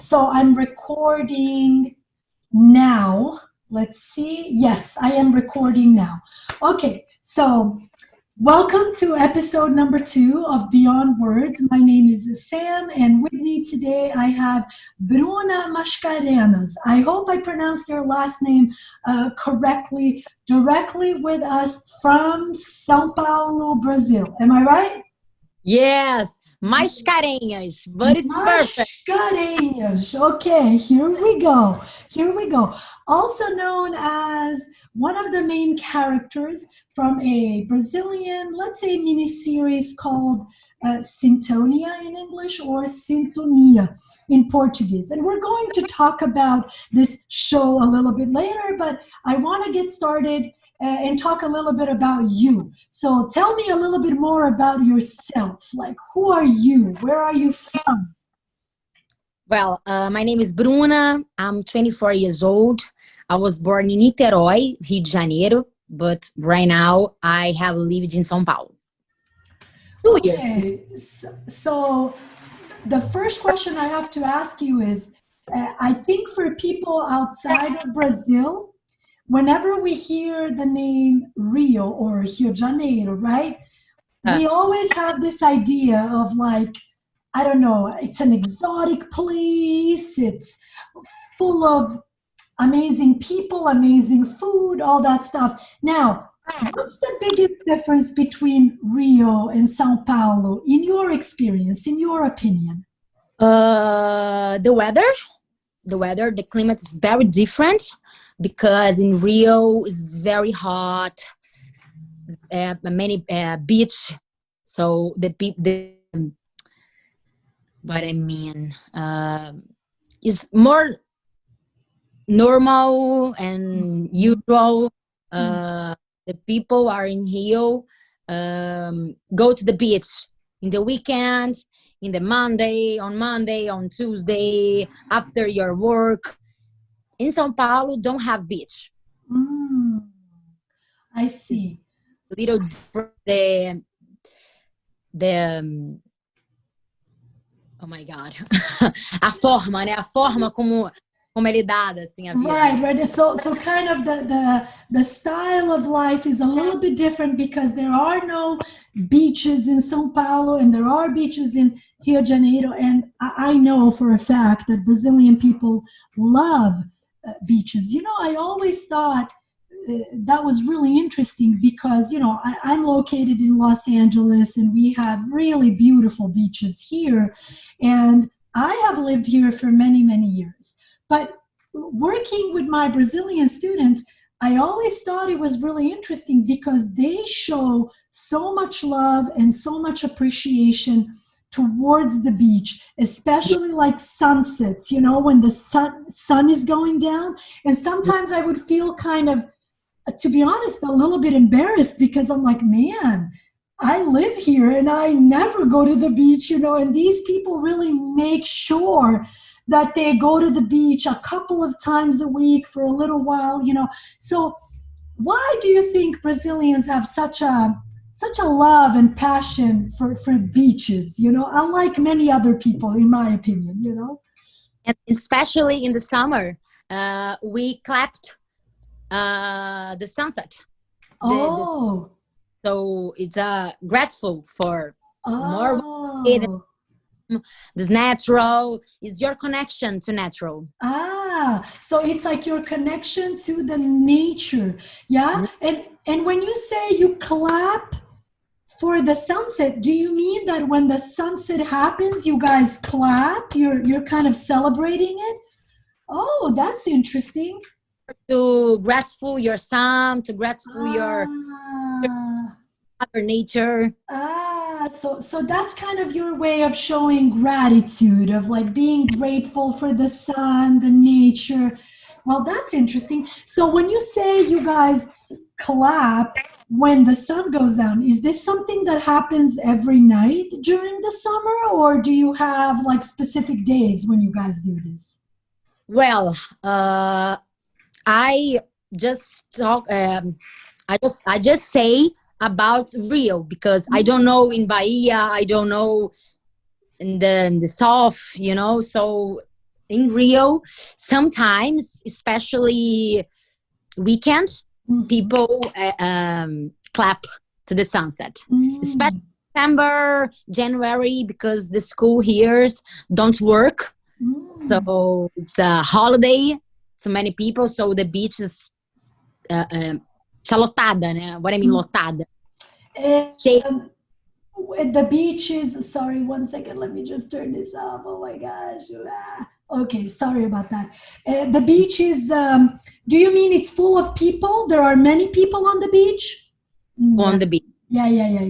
So I'm recording now. Let's see. Yes, I am recording now. Okay, so welcome to episode number 2 of Beyond Words. My name is Sam, and with me today I have Bruna Mascarenas. I hope I pronounced your last name correctly, directly with us from São Paulo, Brazil. Am I right? Yes, mascarenhas, but it's perfect. Mascarenhas. Okay, here we go. Here we go. Also known as one of the main characters from a Brazilian, let's say, miniseries called Sintonia in English or Sintonia in Portuguese. And we're going to talk about this show a little bit later, but I want to get started and talk a little bit about you. So tell me a little bit more about yourself. Like, who are you? Where are you from? Well, my name is Bruna. I'm 24 years old. I was born in Niterói, Rio de Janeiro, but right now I have lived in São Paulo. 2 years. Okay, so the first question I have to ask you is, I think for people outside of Brazil, whenever we hear the name Rio or Rio de Janeiro, right? We always have this idea of like, I don't know, it's an exotic place, it's full of amazing people, amazing food, all that stuff. Now, what's the biggest difference between Rio and Sao Paulo in your experience, in your opinion? The weather, the climate is very different because in Rio it's very hot, many beach, so but I mean, is more normal and usual. The people are in Rio, go to the beach in the weekend, on Monday, on Tuesday, after your work. In São Paulo, don't have beach. I see. Little different. Oh my God. A forma, né? A forma como é lidada, assim, a vida. Right. So kind of the style of life is a little bit different because there are no beaches in São Paulo and there are beaches in Rio de Janeiro. And I know for a fact that Brazilian people love beaches. You know, I always thought that was really interesting because, you know, I'm located in Los Angeles and we have really beautiful beaches here. And I have lived here for many, many years. But working with my Brazilian students, I always thought it was really interesting because they show so much love and so much appreciation towards the beach, especially like sunsets, you know, when the sun is going down. And sometimes I would feel kind of, to be honest, a little bit embarrassed because I'm like, man, I live here and I never go to the beach, you know, and these people really make sure that they go to the beach a couple of times a week for a little while, you know. So why do you think Brazilians have such a love and passion for beaches, you know, unlike many other people, in my opinion, you know? And especially in the summer, we clapped the sunset. So it's grateful for more. This natural is your connection to natural. So it's like your connection to the nature. Yeah. And when you say you clap for the sunset, do you mean that when the sunset happens you guys clap? You're kind of celebrating it? Oh, that's interesting. To grateful your sun, to grateful your other nature. So that's kind of your way of showing gratitude, of like being grateful for the sun, the nature. Well, that's interesting. So when you say you guys clap when the sun goes down, is this something that happens every night during the summer, or do you have like specific days when you guys do this? Well, I just talk. I just say about Rio because I don't know in Bahia. I don't know in the south. You know, so in Rio, sometimes, especially weekend, people clap to the sunset. Especially December, January, because the school here don't work. So it's a holiday. So many people. So the beach is lotada, né? What I mean, lotada. The beach is, sorry, one second, let me just turn this off. Oh my gosh. Okay, sorry about that. The beach is, do you mean it's full of people? There are many people on the beach? On the beach. Yeah.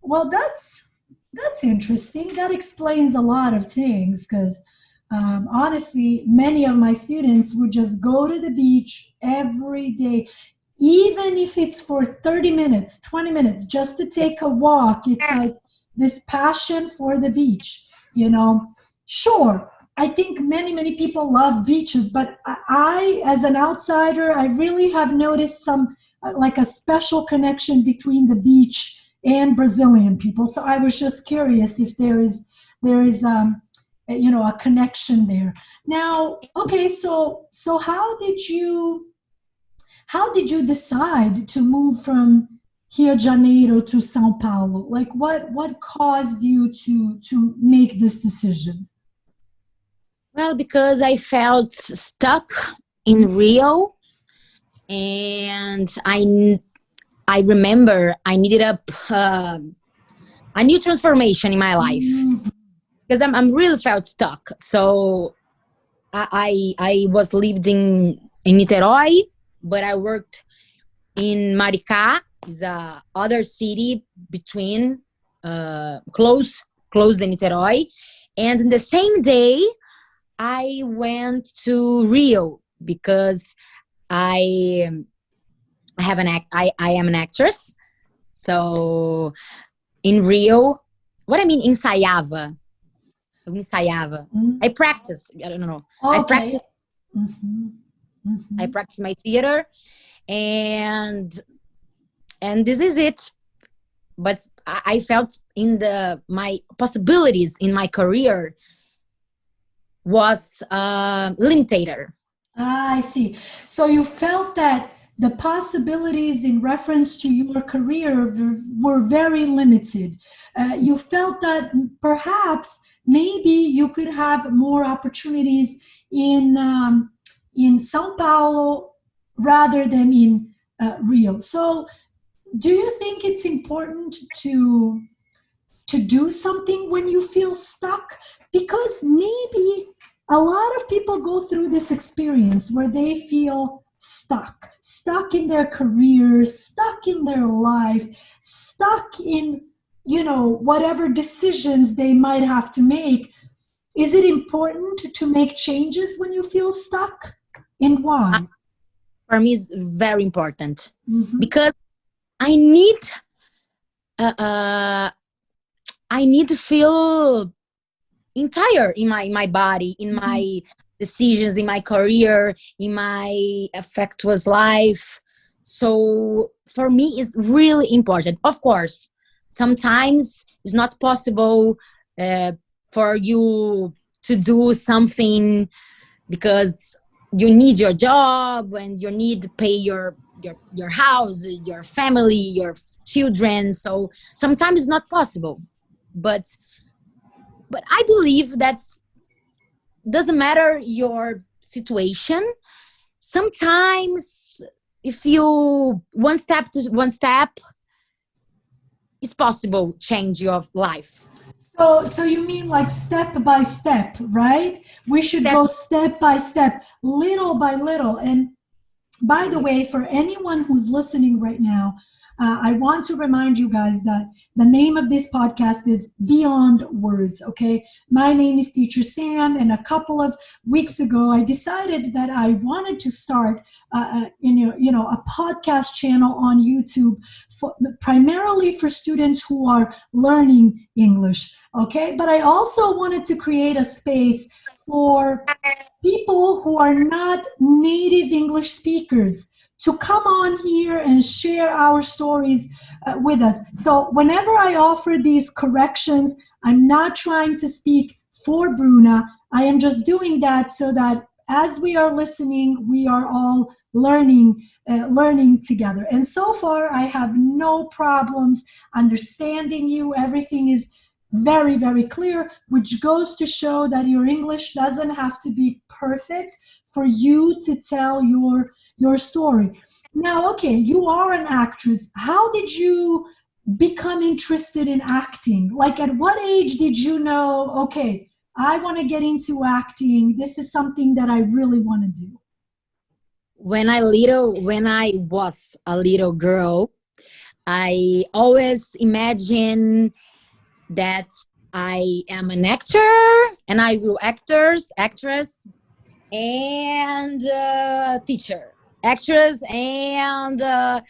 Well, that's interesting. That explains a lot of things, because honestly, many of my students would just go to the beach every day, even if it's for 30 minutes, 20 minutes, just to take a walk. It's like this passion for the beach, Sure, I think many people love beaches, but I, as an outsider, I really have noticed some, like a special connection between the beach and Brazilian people. So I was just curious if there is a connection there. Now, okay, so how did you decide to move from Rio de Janeiro to São Paulo? Like, what caused you to make this decision? Well, because I felt stuck in Rio, and I remember I needed a new transformation in my life, because I'm really felt stuck. So I was lived in Niterói, but I worked in Maricá, is a other city between close to Niterói, and in the same day I went to Rio because I am an actress. So in Rio, what I mean, ensaiava. I practice. I don't know. Okay. I practice. I practice my theater, and this is it. But I felt my possibilities in my career was limited. I see. So you felt that the possibilities in reference to your career were very limited. You felt that perhaps maybe you could have more opportunities in São Paulo rather than in Rio. So do you think it's important to do something when you feel stuck? Because maybe a lot of people go through this experience where they feel stuck in their career, stuck in their life, stuck in, whatever decisions they might have to make. Is it important to make changes when you feel stuck? And why? For me, it's very important because I need to feel entire in my body, in my decisions, in my career, in my affectuous life. So for me, it's really important. Of course, sometimes it's not possible for you to do something because you need your job and you need to pay your house, your family, your children. So sometimes it's not possible. But I believe that doesn't matter your situation. Sometimes if you one step, it's possible change your life. So you mean like step by step, right? We should go step by step, little by little. And by the way, for anyone who's listening right now, I want to remind you guys that the name of this podcast is Beyond Words, okay? My name is Teacher Sam, and a couple of weeks ago, I decided that I wanted to start a podcast channel on YouTube primarily for students who are learning English, okay? But I also wanted to create a space for people who are not native English speakers to come on here and share our stories with us. So whenever I offer these corrections, I'm not trying to speak for Bruna. I am just doing that so that as we are listening, we are all learning together. And so far, I have no problems understanding you. Everything is very, very clear, which goes to show that your English doesn't have to be perfect for you to tell your story. Now, okay, you are an actress. How did you become interested in acting? Like, at what age did you know, okay, I want to get into acting. This is something that I really want to do. When I was a little girl, I always imagine that I am an actor and I will actress and teacher, actress and a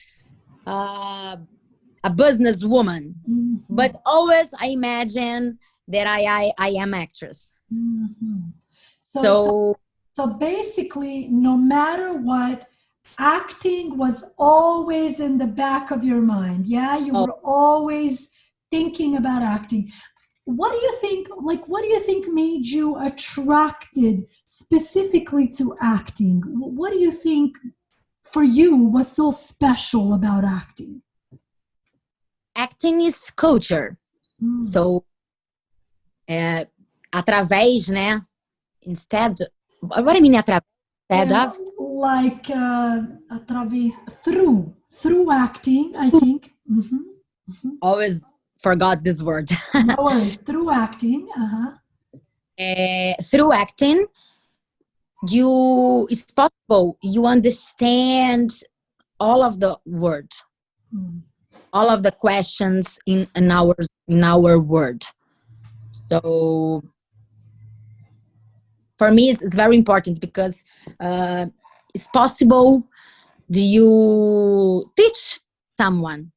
businesswoman. Mm-hmm. But always I imagine that I am actress. Mm-hmm. So So basically, no matter what, acting was always in the back of your mind. Yeah, you oh, were always thinking about acting. What do you think, like, what do you think made you attracted specifically to acting? What do you think for you was so special about acting? acting is culture. Mm. So através, né? Instead, what do you mean através? Instead of? Like através, through acting, I think. Mm-hmm. Mm-hmm. Always forgot this word. No worries. Through acting. Uh-huh. Through acting, it's possible you understand all of the word, all of the questions in our word. So for me, it's very important because it's possible. Do you teach someone,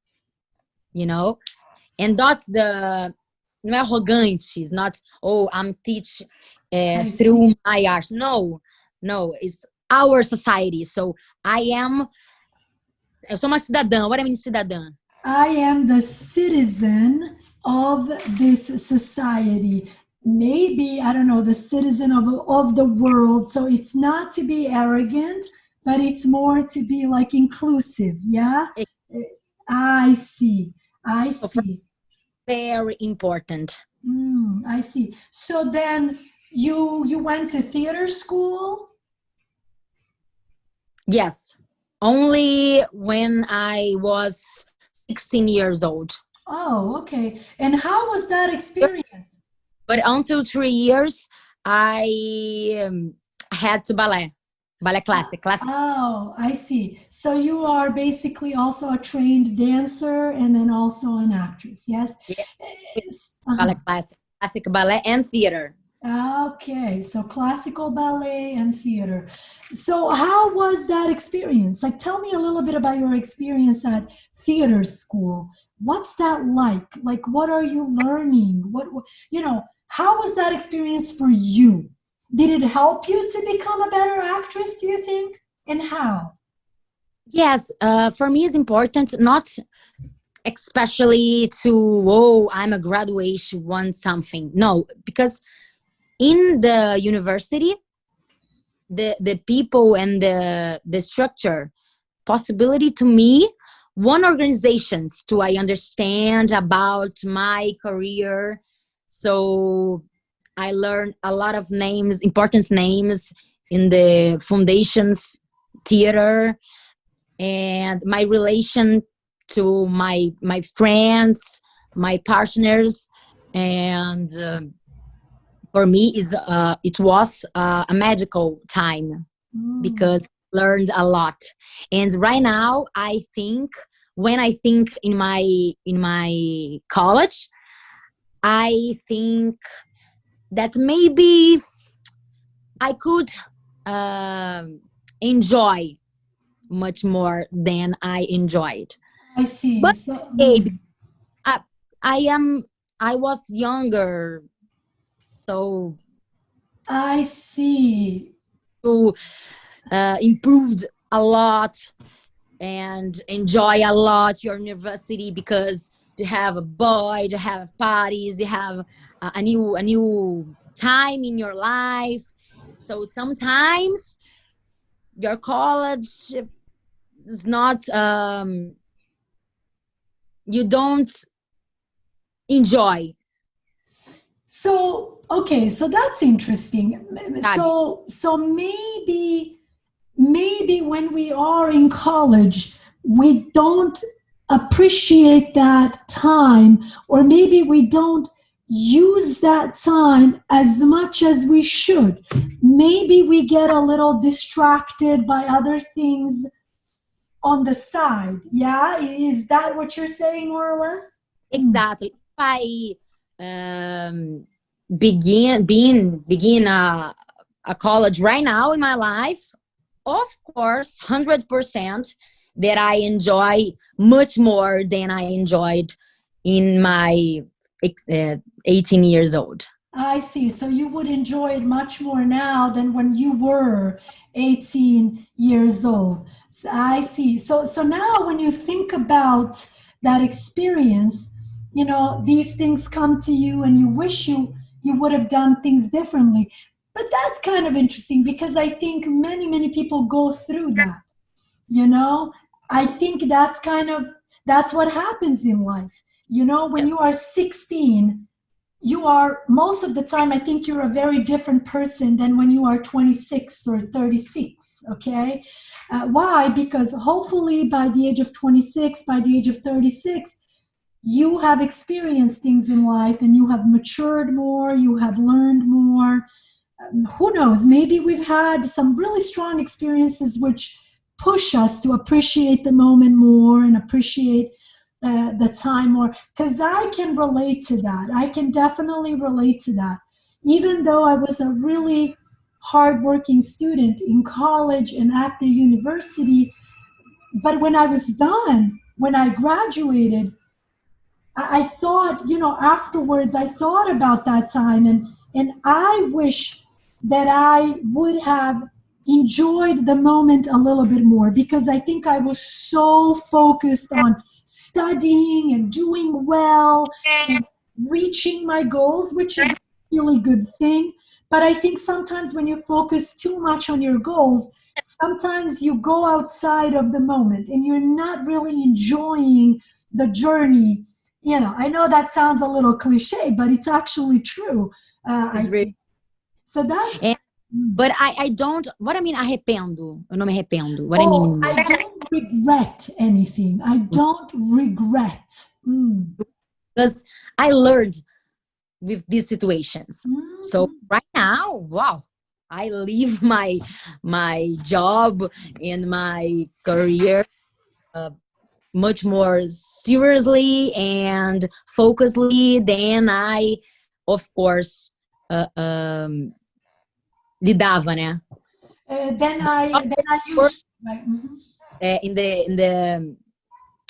you know, and not the não é arrogante. It's not, oh, I'm teach through my art. No, it's our society. So eu sou uma cidadã. What do I mean cidadã? I am the citizen of this society. Maybe, I don't know, the citizen of the world. So it's not to be arrogant, but it's more to be like inclusive. Yeah. I see. Very important. I see. So then you went to theater school? Yes. Only when I was 16 years old. Oh, okay. And how was that experience? But until 3 years, I had to ballet classic. Oh, I see. So you are basically also a trained dancer and then also an actress, yes? Yes. Ballet classic ballet and theater. Okay, so classical ballet and theater. So how was that experience? Like, tell me a little bit about your experience at theater school. What's that like? Like, what are you learning? How was that experience for you? Did it help you to become a better actress, do you think? And how? Yes, for me it's important, not especially I'm a graduation, want something. No, because in the university, the people and the structure, possibility to me, one organizations to I understand about my career. So I learned a lot of names, important names in the foundations theater, and my relation to my friends, my partners, and for me it was a magical time because I learned a lot. And right now I think, when I think in my college, I think that maybe I could enjoy much more than I enjoyed. I see. But So, I was younger, so I see. to improved a lot and enjoy a lot your university, because to have a boy, to have parties, you have a new time in your life. So sometimes your college is not, you don't enjoy So, okay, so that's interesting. study. So maybe when we are in college, we don't appreciate that time, or maybe we don't use that time as much as we should. Maybe we get a little distracted by other things on the side. Yeah, is that what you're saying, more or less? Mm. Exactly. If I um, begin a college right now in my life, of course, 100% that I enjoy much more than I enjoyed in my 18 years old. I see. So you would enjoy it much more now than when you were 18 years old. So I see. So now when you think about that experience, these things come to you and you wish you would have done things differently. But that's kind of interesting because I think many people go through that. you know I think that's what happens in life. When Yeah, you are 16, you are, most of the time, I think you're a very different person than when you are 26 or 36. Okay. Why? Because hopefully by the age of 26, by the age of 36, you have experienced things in life and you have matured more, you have learned more. Who knows, maybe we've had some really strong experiences which push us to appreciate the moment more and appreciate the time more, because I can relate to that. I can definitely relate to that. Even though I was a really hardworking student in college and at the university, but when I was done, when I graduated, I thought, afterwards, I thought about that time, and I wish that I would have enjoyed the moment a little bit more, because I think I was so focused on studying and doing well and reaching my goals, which is a really good thing. But I think sometimes when you focus too much on your goals, sometimes you go outside of the moment and you're not really enjoying the journey. I know that sounds a little cliche, but it's actually true. I it's really. think so. That's And, but I don't. What I mean, arrependo. Eu não me arrependo. What I mean oh, in I don't regret anything. I don't regret. Mm. because I learned with these situations. So Mm. right now, wow, I leave my job and my career uh, much more seriously and focusedly than I, of course, uh, um, lidava, né? Then I used to, right? Mhm.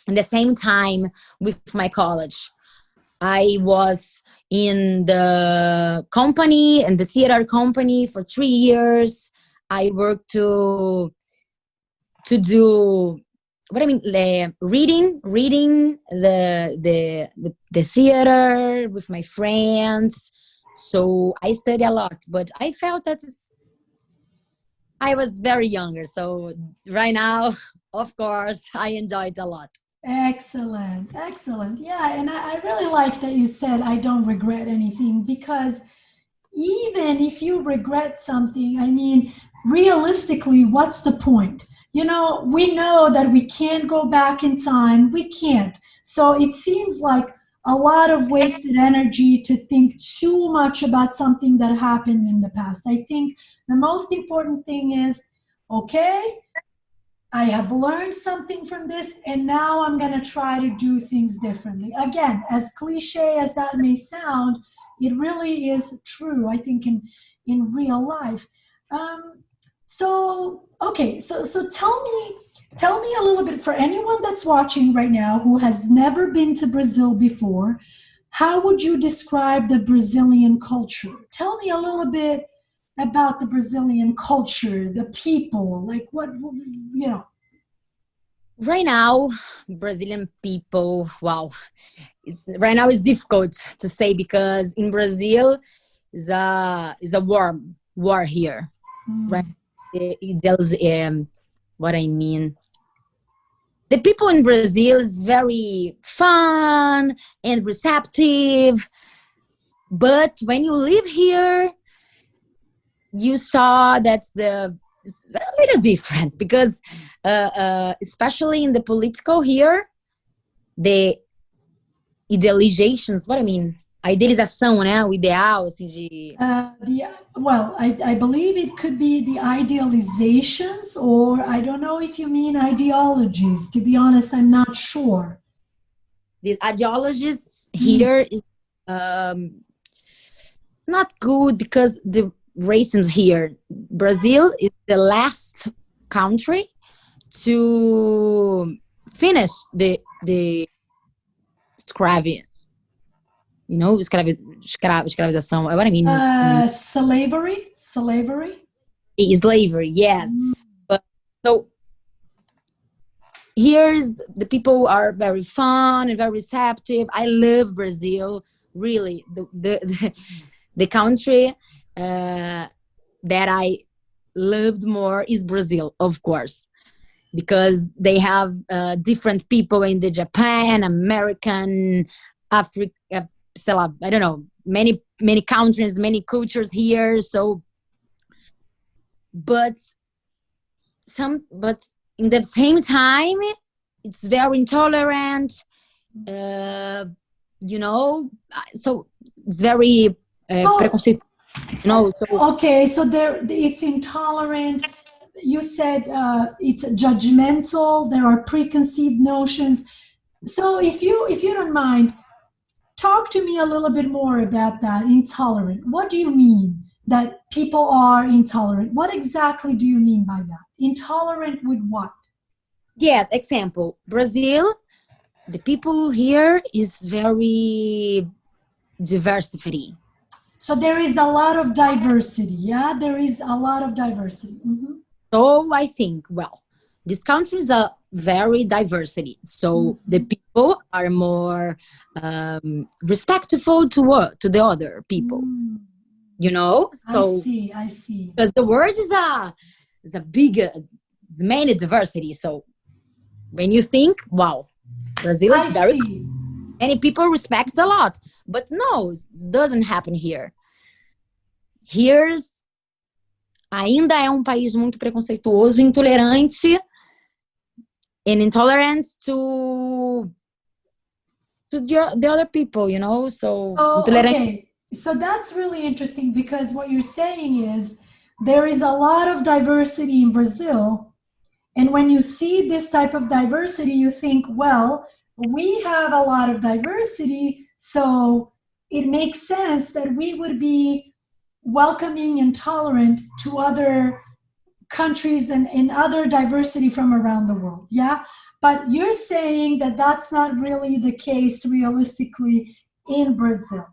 In the same time with my college. I was in the company and the theater company for 3 years. I worked to do what I mean, reading the theater with my friends. So I study a lot, but I felt that I was very younger. So right now, of course, I enjoyed a lot. Excellent, excellent. Yeah, and I really like that you said I don't regret anything, because even if you regret something, I mean, realistically, what's the point? We know that we can't go back in time. We can't. So it seems like a lot of wasted energy to think too much about something that happened in the past. I think the most important thing is, okay, I have learned something from this, and now I'm going to try to do things differently. Again, as cliche as that may sound, it really is true, I think, in real life. Um, so tell me a little bit, for anyone that's watching right now who has never been to Brazil before. How would you describe the Brazilian culture? Tell me a little bit about the Brazilian culture, the people, like you know. Right now, Brazilian people, wow, right now it's difficult to say because in Brazil is a war here, right? There's what I mean. The people in Brazil is very fun and receptive, but when you live here, you saw that's it's a little different because, especially in the political here, the idealizations, what I mean, a idealização, né? O ideal, assim, de... I believe it could be the idealizations, or I don't know if you mean ideologies. To be honest, I'm not sure. These ideologies here is not good because the racism here. Brazil is the last country to finish the escravização. You know, escravização. What I mean? Slavery. Slavery, yes. But so here's the people are very fun and very receptive. I love Brazil. Really, the country that I loved more is Brazil, of course, because they have different people in the Japan, American, Africa, I don't know, many countries, many cultures here. So, but in the same time, it's very intolerant. You know, so it's very preconceived. No, so okay, so it's intolerant. You said it's judgmental. There are preconceived notions. So if you don't mind, talk to me a little bit more about that. Intolerant. What do you mean that people are intolerant? What exactly do you mean by that? Intolerant with what? Yes, example. Brazil, the people here is very diversity. So there is a lot of diversity. Yeah, there is a lot of diversity. So I think, well, these countries are very diversity. So the people are more respectful to the other people. You know? So I see. Because the word is a bigger, it's many diversity. So when you think, wow, Brazil is very cool. Many people respect a lot. But no, it doesn't happen here. Ainda é país muito preconceituoso, intolerante, and intolerant to the other people, you know? So, okay. So that's really interesting because what you're saying is there is a lot of diversity in Brazil. And when you see this type of diversity, you think, well, we have a lot of diversity, so it makes sense that we would be welcoming and tolerant to other countries and other diversity from around the world. Yeah. But you're saying that that's not really the case realistically in Brazil.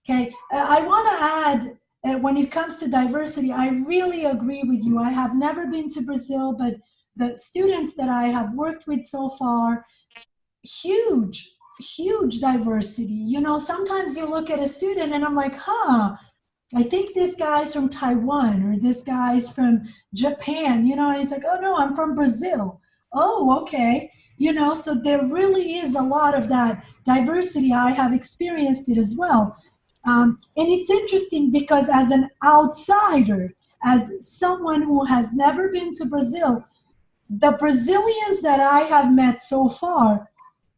Okay. I want to add, when it comes to diversity, I really agree with you. I have never been to Brazil, but the students that I have worked with so far, huge diversity. You know, sometimes you look at a student and I'm like, I think this guy's from Taiwan or this guy's from Japan, you know, and it's like, oh no, I'm from Brazil. Oh, okay. You know, so there really is a lot of that diversity. I have experienced it as well. And it's interesting because as an outsider, as someone who has never been to Brazil, the Brazilians that I have met so far,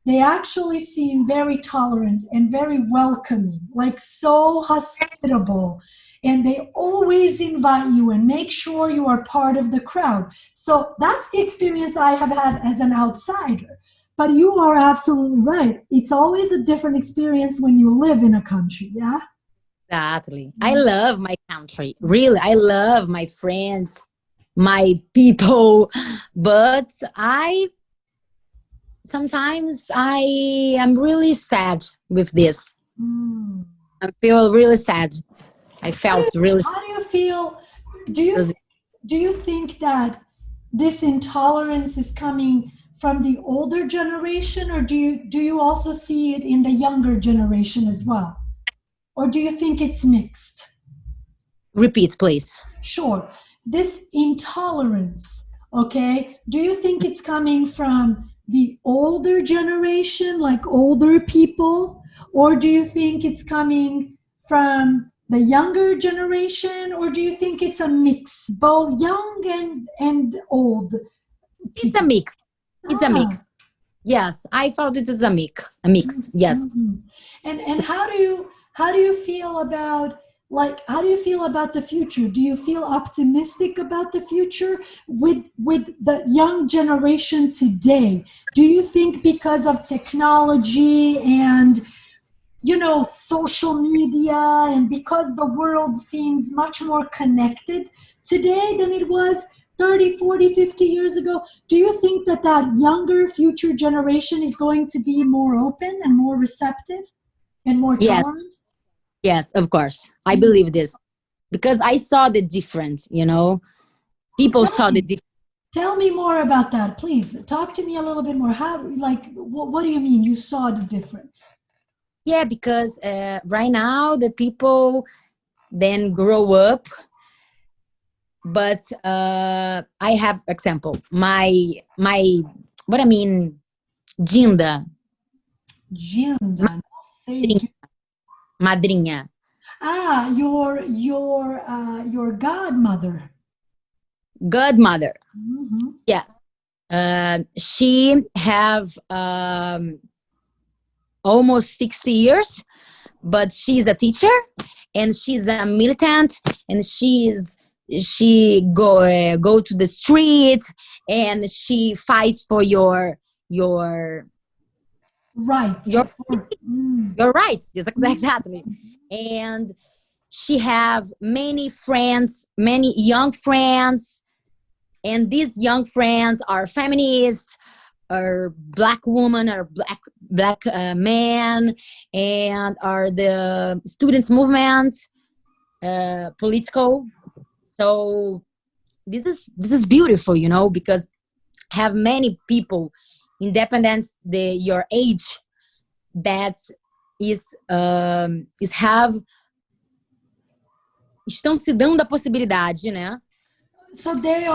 they actually seem very tolerant and very welcoming, like so hospitable. And they always invite you and make sure you are part of the crowd. So that's the experience I have had as an outsider. But you are absolutely right. It's always a different experience when you live in a country, yeah? Exactly. I love my country. Really, I love my friends, my people. But sometimes I am really sad with this. I feel really sad. I felt really. How do you feel? Do you think that this intolerance is coming from the older generation, or do you also see it in the younger generation as well? Or do you think it's mixed? Repeat, please. Sure. This intolerance, okay, do you think it's coming from the older generation, like older people, or do you think it's coming from the younger generation, or do you think it's a mix, both young and old It's a people? mix. It's a Ah. mix. Yes, I thought it is a mix. A mix. Yes. Mhm. And how do you feel about, like, how do you feel about the future? Do you feel optimistic about the future with the young generation today? Do you think because of technology and social media, and because the world seems much more connected today than it was 30, 40, 50 years ago, do you think that that younger future generation is going to be more open and more receptive and more Yes. tolerant? Yes. Of course, I Mm. believe this because I saw the difference. People Tell saw the me, difference. tell me more about that, please. Talk to me a little bit more. How, like, what do you mean you saw the difference? Yeah, because right now the people then grow up, but I have example. My what I mean, Jinda, Genda, não sei. madrinha, madrinha, Ah, your godmother. godmother. Mhm. Yes, she have almost 60 years, but she's a teacher and she's a militant, and she go to the street and she fights for your Rights. your Mm. your rights. Yes, Mhm. exactly. And she have many friends, many young friends, and these young friends are feminists, or black woman, or black man, and are the students movement, political. So this is beautiful, because have many people, independence your age, that is have estão se dando a possibilidade, né? So they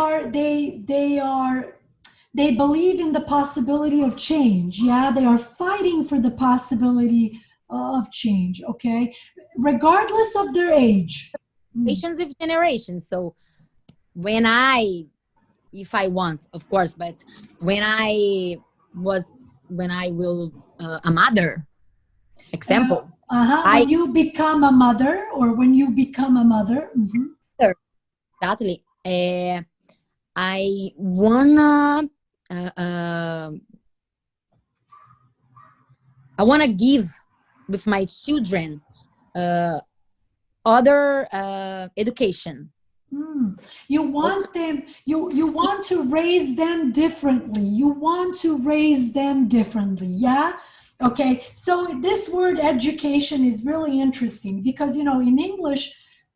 believe in the possibility of change. Yeah, they are fighting for the possibility of change. Okay, regardless of their age. Mm. Generations with generations. So when if I want, of course, but when I will a mother, example, I When you become a mother, or when you become a mother. Mhm. exactly. I wanna uh, uh, I wanna give with my children other education. You Also, want them, you want to raise them differently. You want to raise them differently. Yeah. Okay. So this word education is really interesting because, in English,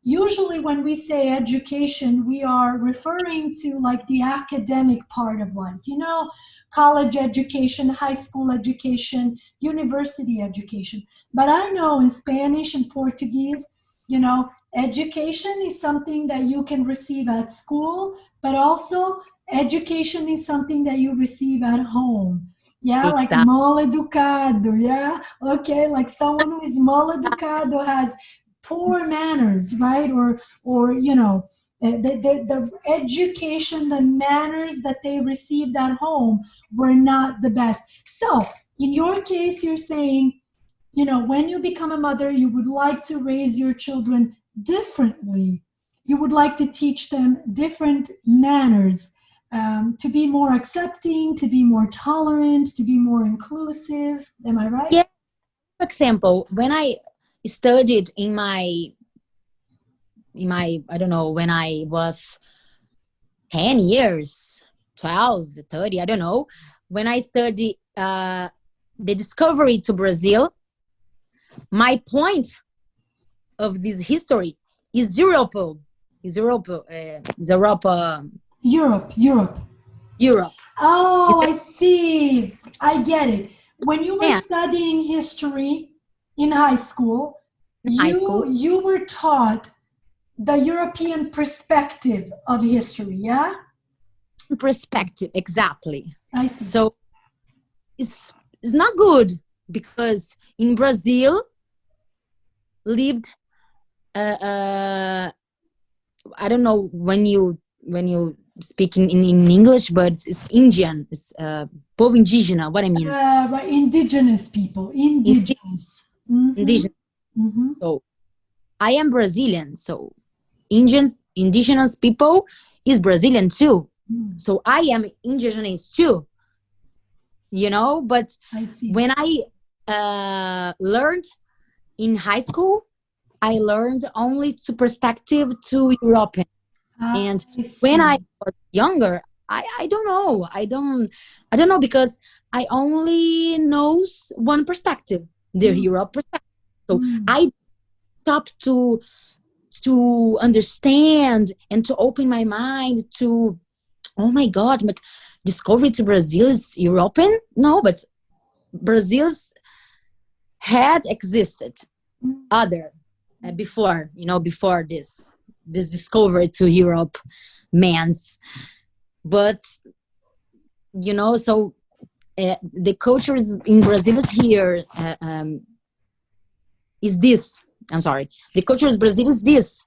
usually when we say education, we are referring to like the academic part of life, college education, high school education, university education. But I know in Spanish and Portuguese, education is something that you can receive at school, but also education is something that you receive at home. Yeah, like exactly. mal educado. Yeah, okay, like someone who is mal educado has poor manners, right? Or the education, the manners that they received at home were not the best. So in your case, you're saying, when you become a mother, you would like to raise your children differently. You would like to teach them different manners, to be more accepting, to be more tolerant, to be more inclusive. Am I right? Yeah. For example, when I studied in my I don't know, when I was 10 years, 12, 30, I don't know, when I studied the discovery to Brazil, my point of this history is Europe, Europe. Europe. Oh, It's I see. I get it. When you were a studying history in high school, high you school. you were taught the European perspective of history, yeah? Perspective, exactly. I see. So it's not good because in Brazil lived I don't know when you speak in English, but it's Indian. It's povo indígena. What I mean, Right, indigenous people, indigenous. indigenous. So I am Brazilian. So indigenous people is Brazilian too. So I am indigenous too. You know, but I see. when I learned in high school, I learned only to perspective to European. And when I was younger, I don't know. I don't know because I only knows one perspective, the Europe perspective. So I stopped to understand and to open my mind to, oh my God, but discovery to Brazil is European? No, but Brazil's had existed other before, before this discovery to Europe man's. But so the culture is in Brazil is here is this. I'm sorry, the culture is Brazil is this.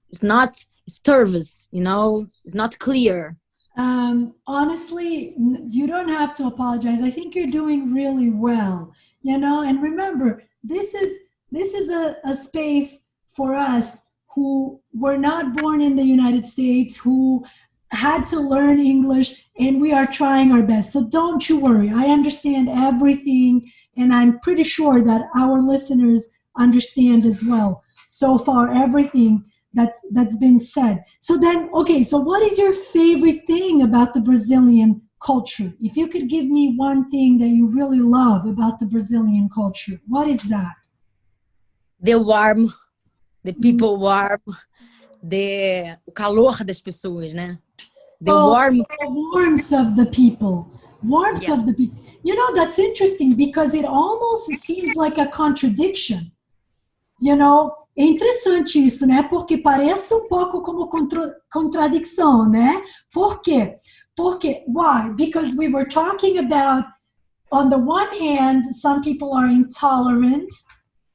It's not service, it's not clear. Honestly, you don't have to apologize. I think you're doing really well, and remember, this is a space for us who were not born in the United States, who had to learn English, and we are trying our best. So don't you worry. I understand everything, and I'm pretty sure that our listeners understand as well. So far, everything that's been said. So then, okay, so what is your favorite thing about the Brazilian culture? If you could give me one thing that you really love about the Brazilian culture, what is that? The people warm, o calor das pessoas, né? The warmth of the people. Warmth of the people. That's interesting because it almost seems like a contradiction. É interessante isso, né? Porque parece pouco como contradição, né? Por quê? Why? Because we were talking about, on the one hand, some people are intolerant,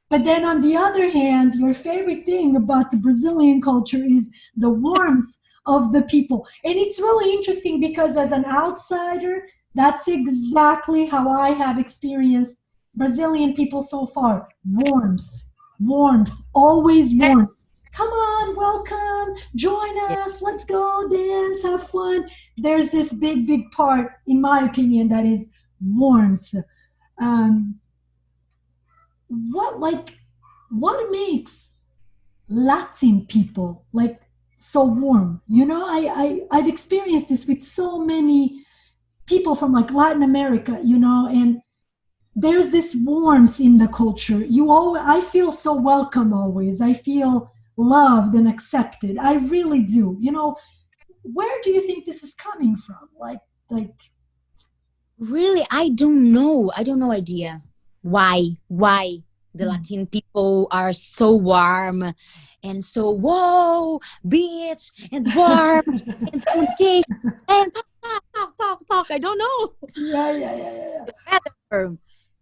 but then on the other hand, your favorite thing about the Brazilian culture is the warmth of the people. And it's really interesting because as an outsider, that's exactly how I have experienced Brazilian people so far. Warmth, always warmth. Come on, welcome, join us, let's go dance, have fun. There's this big part, in my opinion, that is warmth. What makes Latin people so warm? I've experienced this with so many people from Latin America, and there's this warmth in the culture. I feel so welcome always. I feel loved and accepted. I really do. Where do you think this is coming from? Really, I don't know. I don't know idea why the Latin people are so warm and so whoa, bitch, and warm and communication and talk. I don't know. Yeah.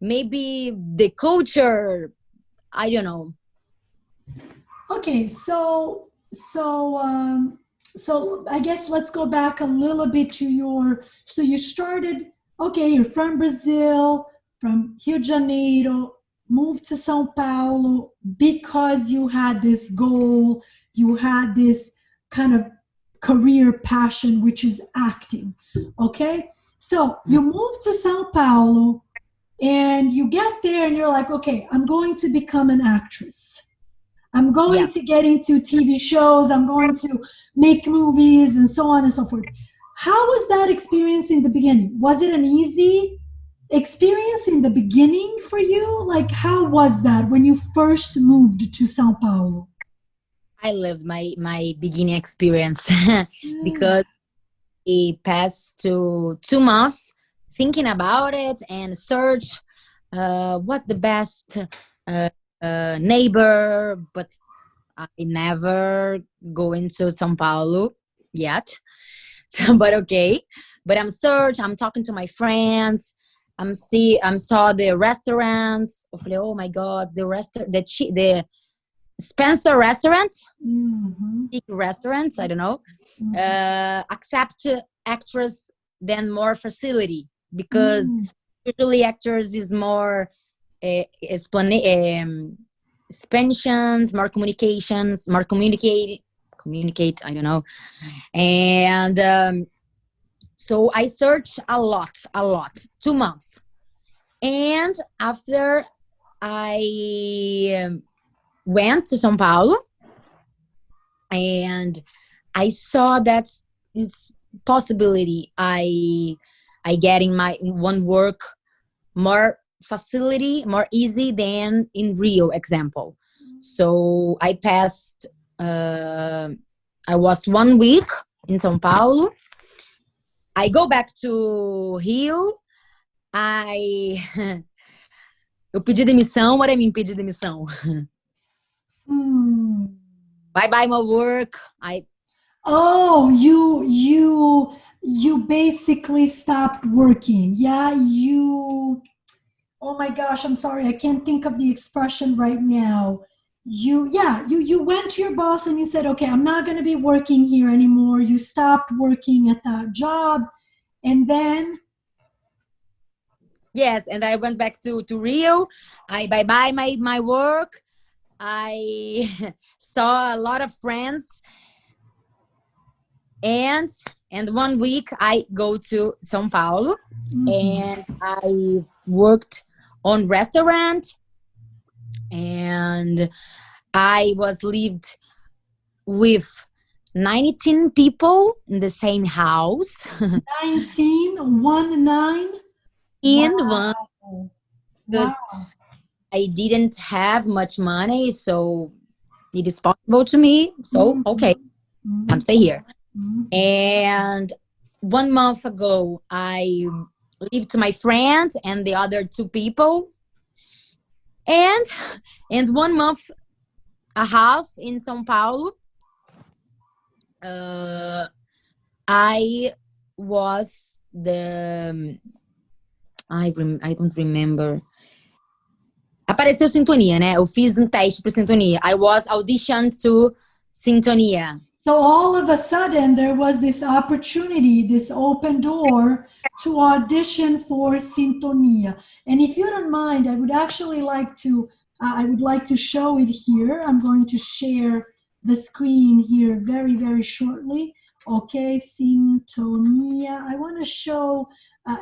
Maybe the culture, I don't know. Okay, so I guess let's go back a little bit to so you started, okay, you're from Brazil, from Rio de Janeiro, moved to São Paulo because you had this goal, you had this kind of career passion, which is acting, okay? So you moved to São Paulo, and you get there and you're like, okay, I'm going to become an actress. I'm going to get into TV shows. I'm going to make movies and so on and so forth. How was that experience in the beginning? Was it an easy experience in the beginning for you? How was that when you first moved to Sao Paulo? I loved my beginning experience because it passed to 2 months thinking about it and search what's the best neighbor, but I never go into São Paulo yet. So, but okay. But I'm talking to my friends. I'm saw the restaurants. Eu falei, oh my God, the Spencer restaurant, big restaurants, I don't know, accept actress than more facility because usually actors is more expansions, more communications, more communicate, I don't know. And so I searched a lot, 2 months. And after I went to São Paulo, and I saw that it's possibility I getting my one work more facility, more easy than in Rio, example. So I passed, I was 1 week in São Paulo. I go back to Rio. Eu pedi demissão. What I mean, pedi demissão? Bye my work. You basically stopped working. Yeah, oh my gosh, I'm sorry, I can't think of the expression right now. You went to your boss and you said, okay, I'm not going to be working here anymore. You stopped working at that job, and then yes, and I went back to Rio. I bye my work. I saw a lot of friends, and 1 week I go to São Paulo, and I worked on restaurant, and I was lived with 19 people in the same house. 19, 1-9? In wow. one, because I didn't have much money, so it is possible to me. So okay, I'm stay here. And 1 month ago, I lived to my friends and the other 2 people, and 1 month a half in São Paulo. I was I don't remember. Apareceu Sintonia, né? Eu fiz teste para Sintonia. I was auditioned to Sintonia. So all of a sudden there was this opportunity, this open door to audition for Sintonia. And if you don't mind, I would actually like to show it here. I'm going to share the screen here very, very shortly. Okay, Sintonia. I want to show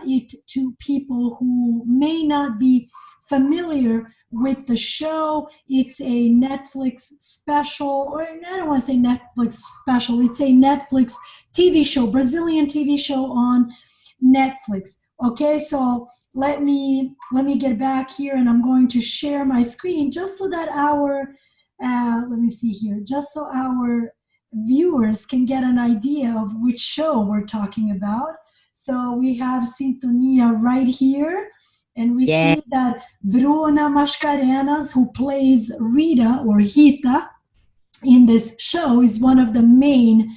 it to people who may not be familiar with the show. It's a Netflix special, or I don't want to say Netflix special, it's a Netflix TV show, Brazilian TV show on Netflix. Okay, so let me get back here, and I'm going to share my screen just so that let me see here, just so our viewers can get an idea of which show we're talking about. So we have Sintonia right here, and we see that Bruna Mascarenas, who plays Rita or Rita in this show, is one of the main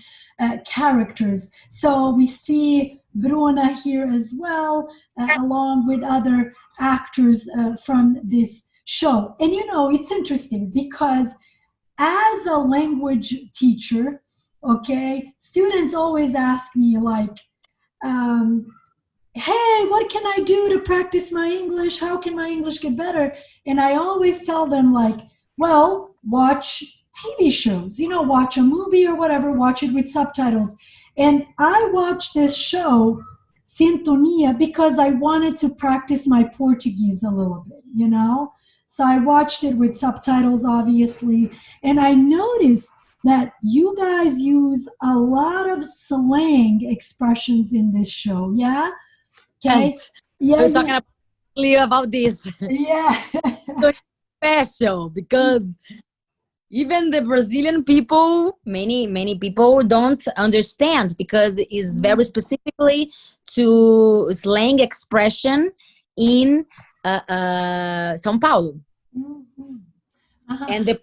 characters. So we see Bruna here as well, along with other actors from this show. And you know, it's interesting because as a language teacher, okay, students always ask me like, hey, what can I do to practice my English? How can my English get better? And I always tell them like, well, watch TV shows, you know, watch a movie or whatever, watch it with subtitles. And I watched this show, Sintonia, because I wanted to practice my Portuguese a little bit, you know? So I watched it with subtitles, obviously, and I noticed that you guys use a lot of slang expressions in this show, yeah? Okay. Yes. Yeah, we're talking about this. Yeah. So special because even the Brazilian people, many people don't understand because it's very specifically to slang expression in São Paulo. And the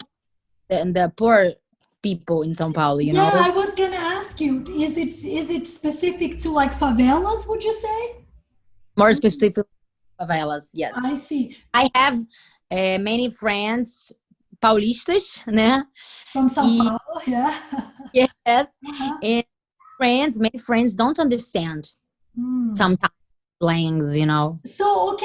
and the poor people in São Paulo, you know. Yeah, I was gonna ask you, is it specific to like favelas, would you say? More specific, favelas, yes. I see. I have many friends paulistas, né? From São Paulo, yeah. Yes, Uh-huh. and many friends don't understand sometimes slangs, you know. So,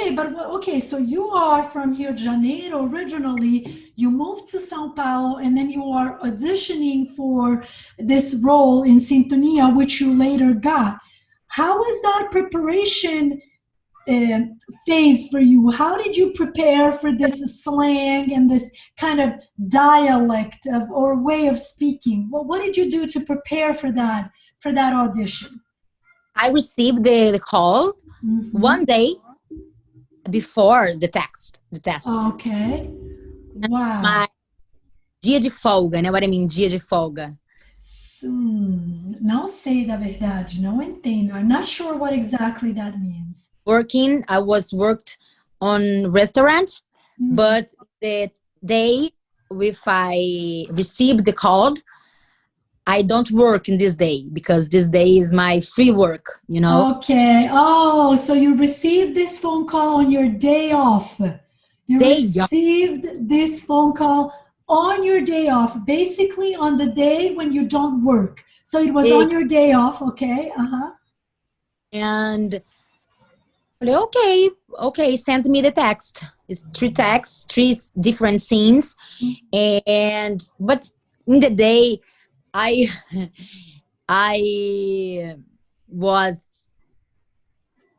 okay, so you are from Rio de Janeiro originally, you moved to São Paulo, and then you are auditioning for this role in Sintonia, which you later got. How is that preparation phase for you? How did you prepare for this slang and this kind of dialect of or way of speaking? What did you do to prepare for that audition? I received the call one day before the test. Okay. Wow. My dia de folga, né? What I mean, dia de folga. Não sei da verdade, não entendo. I'm not sure what exactly that means. I worked on restaurant, but the day if I received the call, I don't work in this day because this day is my free work, you know. Okay. Oh, so you received this phone call on your day off. You received this phone call on your day off, basically on the day when you don't work. So it was on your day off, okay? And okay, send me the text. It's 3 texts, 3 different scenes, but in the day, I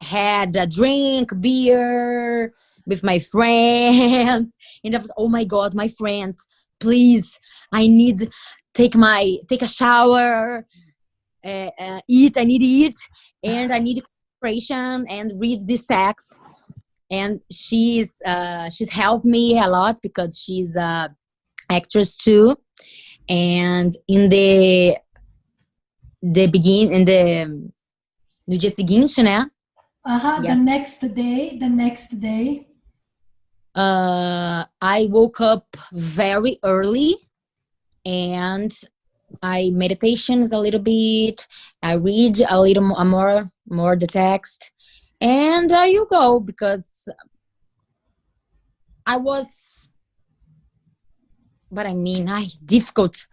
had a drink, beer with my friends, and I was, oh my God, my friends, please, I need take a shower, I need to eat, and I need concentration and read this text. And she's helped me a lot because she's a actress too. And in no dia seguinte, né? Yes. The next day. I woke up very early and I meditations a little bit. I read a little more the text, and you go because I was. But I mean, difficult.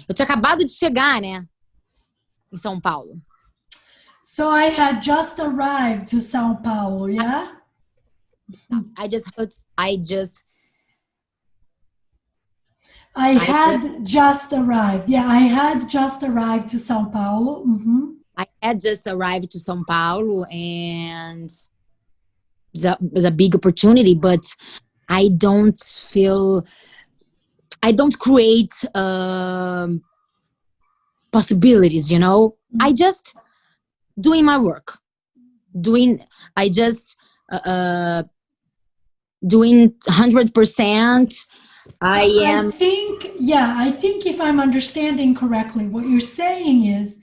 Eu tinha acabado de chegar, né? Em São Paulo. So I had just arrived to São Paulo, yeah? I had just arrived. Yeah, I had just arrived to São Paulo. I had just arrived to São Paulo, and it was a big opportunity, but I don't create possibilities, you know. I just doing my work. Doing 100%. I think if I'm understanding correctly, what you're saying is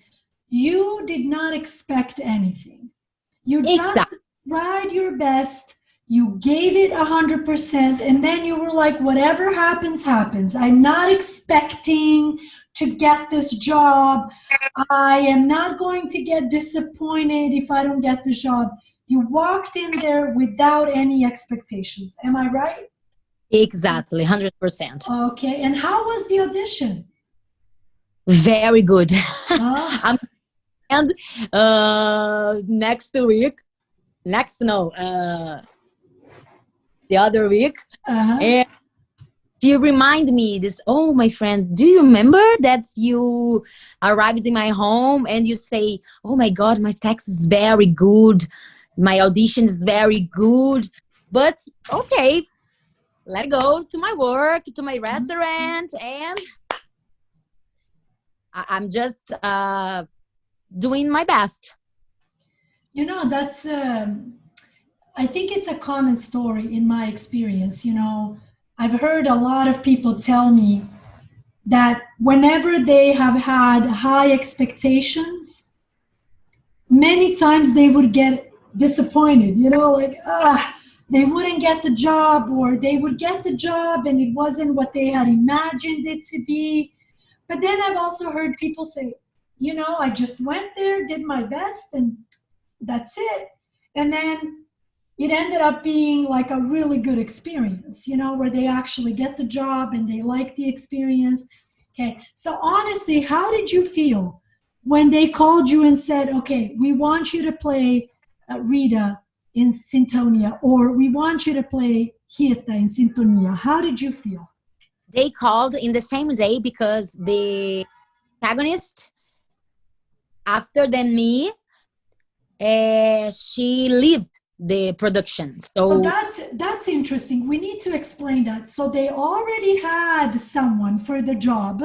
you did not expect anything. You just tried your best. You gave it 100%, and then you were like, whatever happens, happens. I'm not expecting to get this job. I am not going to get disappointed if I don't get this job. You walked in there without any expectations. Am I right? Exactly, 100%. Okay, and how was the audition? Very good. And the other week, and she reminded me this, oh, my friend, do you remember that you arrived in my home and you say, oh my God, my text is very good, my audition is very good, but okay, let go to my work, to my restaurant, and I'm just doing my best. You know, that's I think it's a common story in my experience. You know, I've heard a lot of people tell me that whenever they have had high expectations, many times they would get disappointed, you know, like, they wouldn't get the job, or they would get the job and it wasn't what they had imagined it to be. But then I've also heard people say, I just went there, did my best, and that's it. And then it ended up being like a really good experience, where they actually get the job and they like the experience. Okay. So honestly, how did you feel when they called you and said, okay, we want you to play Rita in Sintonia, or we want you to play Rita in Sintonia? How did you feel? They called in the same day because the protagonist, after than me, she left the production. So that's interesting. We need to explain that. So they already had someone for the job.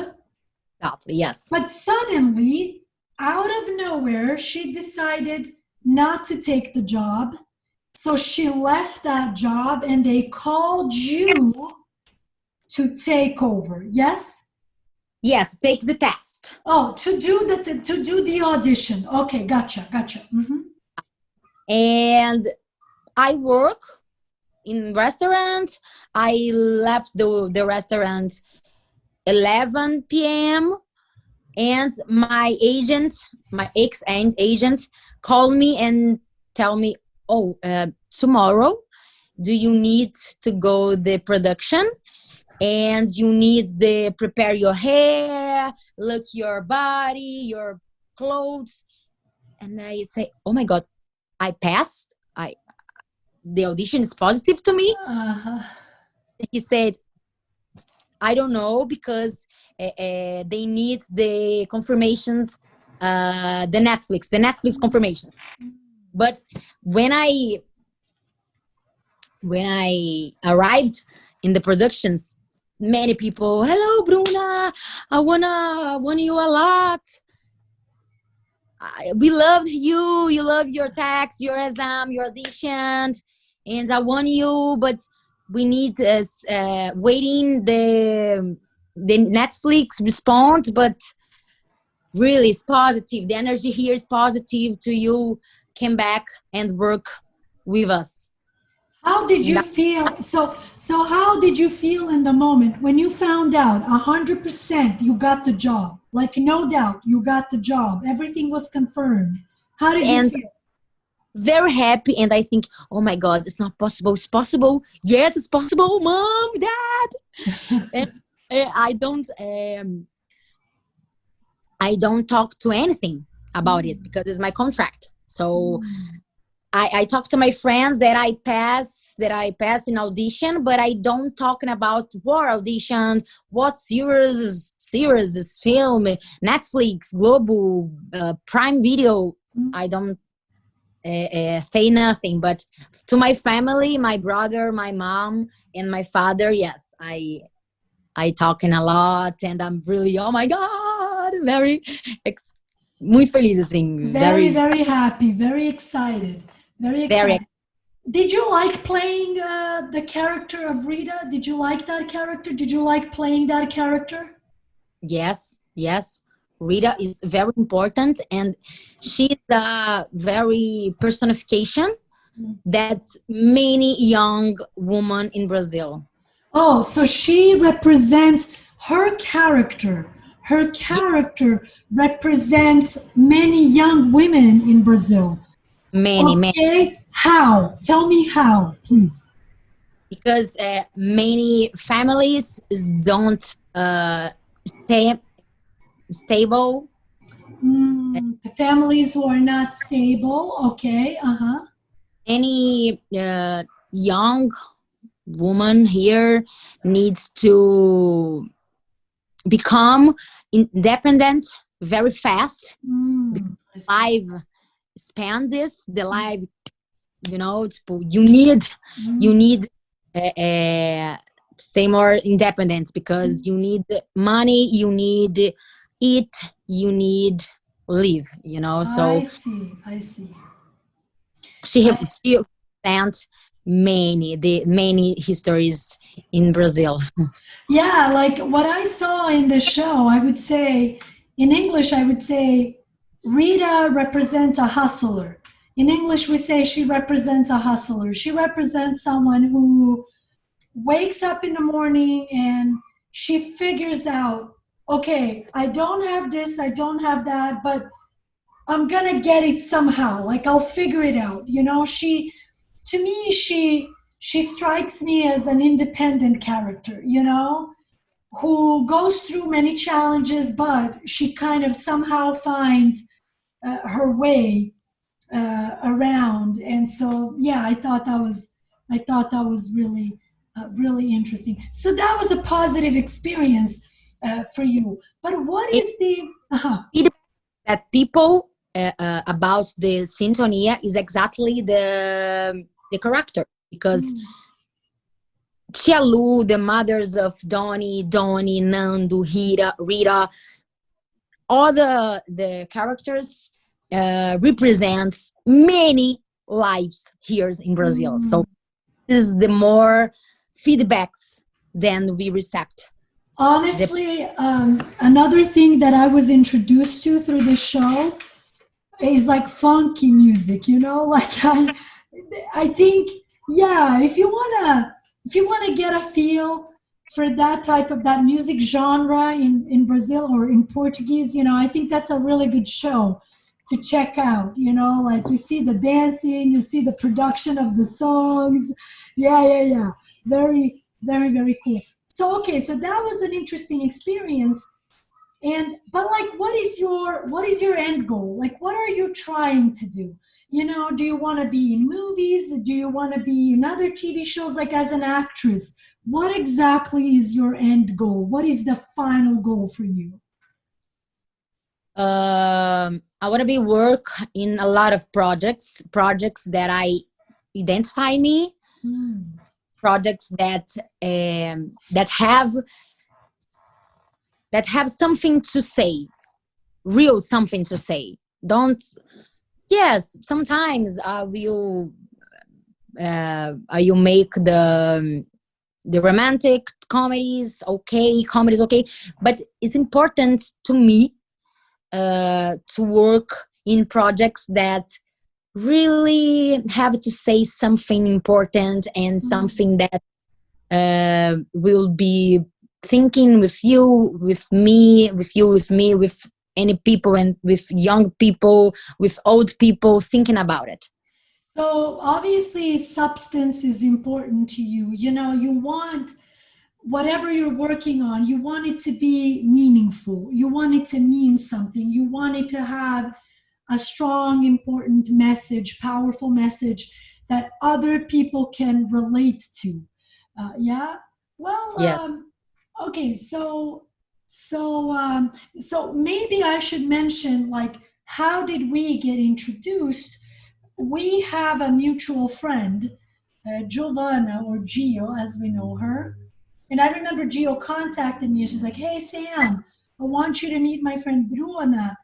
Yes. But suddenly, out of nowhere, she decided not to take the job. So she left that job and they called you to take over. Yes? Yeah, to take the test. Oh, to do the audition. Okay, gotcha. Mm-hmm. And I work in restaurant. I left the restaurant 11 p.m. and my ex-agent called me and tell me, tomorrow, do you need to go the production? And you need to prepare your hair, look your body, your clothes. And I say, oh my God, I passed. The audition is positive to me. Uh-huh. He said, I don't know, because they need the confirmations, the Netflix confirmations. But when I arrived in the productions, many people, hello Bruna, I want you a lot. We loved you. You loved your text, your exam, your audition, and I want you. But we need waiting the Netflix response. But really, it's positive. The energy here is positive. To you, come back and work with us. How did you feel? So how did you feel in the moment when you found out 100% you got the job? Like, no doubt, you got the job. Everything was confirmed. How did you feel? Very happy, and I think, oh my God, it's not possible. It's possible. Yes, it's possible. Mom, Dad. And I don't talk to anything about it because it's my contract. So I talk to my friends that I pass in audition, but I don't talking about what audition, what series, this film, Netflix, Globo, Prime Video. I don't say nothing. But to my family, my brother, my mom, and my father, yes, I talking a lot, and I'm really, oh my God, very muito feliz, assim, very happy, very excited. Very excited. Did you like playing the character of Rita? Did you like that character? Did you like playing that character? Yes. Rita is very important, and she's a very personification that many young women in Brazil. Oh, so she represents her character. Her character represents many young women in Brazil. Many. How? Tell me how, please. Because many families don't stay stable. Families who are not stable. Okay. Any young woman here needs to become independent very fast. The life, you need stay more independent, because you need money, you need eat, you need live, so I see. She sent many histories in Brazil. Yeah, like what I saw in the show, I would say, in English, I would say Rita represents a hustler. in English we say she represents a hustler. She represents someone who wakes up in the morning and she figures out, okay, I don't have this, I don't have that, but I'm gonna get it somehow. Like I'll figure it out. You know, to me, she strikes me as an independent character, you know, who goes through many challenges, but she kind of somehow finds her way around. And so, yeah, I thought that was really, really interesting. So that was a positive experience for you. But what It, is the? feedback that people about the Sintonia is exactly the character, because Tia Lu, the mothers of Donnie, Nando, Rita, all the characters represents many lives here in Brazil. So this is the more feedbacks than we received. Honestly, another thing that I was introduced to through this show is like funky music, you know, like I think, yeah, if you wanna get a feel for that type of that music genre in Brazil or in Portuguese, you know, I think that's a really good show to check out, you know, like you see the dancing, you see the production of the songs. Yeah. Very, very, very cool. So okay, so that was an interesting experience. And but like what is your end goal? Like what are you trying to do? You know, do you want to be in movies? Do you want to be in other TV shows like as an actress? What exactly is your end goal? What is the final goal for you? I want to be work in a lot of projects that I identify me, projects that have something to say, real something to say. Don't Yes, sometimes you make the romantic comedies, okay, comedies, okay, but it's important to me to work in projects that really have to say something important and something that will be thinking with you, with me, with any people, and with young people, with old people, thinking about it. So obviously substance is important to you. You know, you want whatever you're working on, you want it to be meaningful. You want it to mean something. You want it to have a strong, important message, powerful message that other people can relate to. Yeah. Well, Yeah. okay. So maybe I should mention like how did we get introduced? We have a mutual friend, Giovanna or Gio, as we know her. And I remember Gio contacted me and she's like, "Hey Sam, I want you to meet my friend Bruna.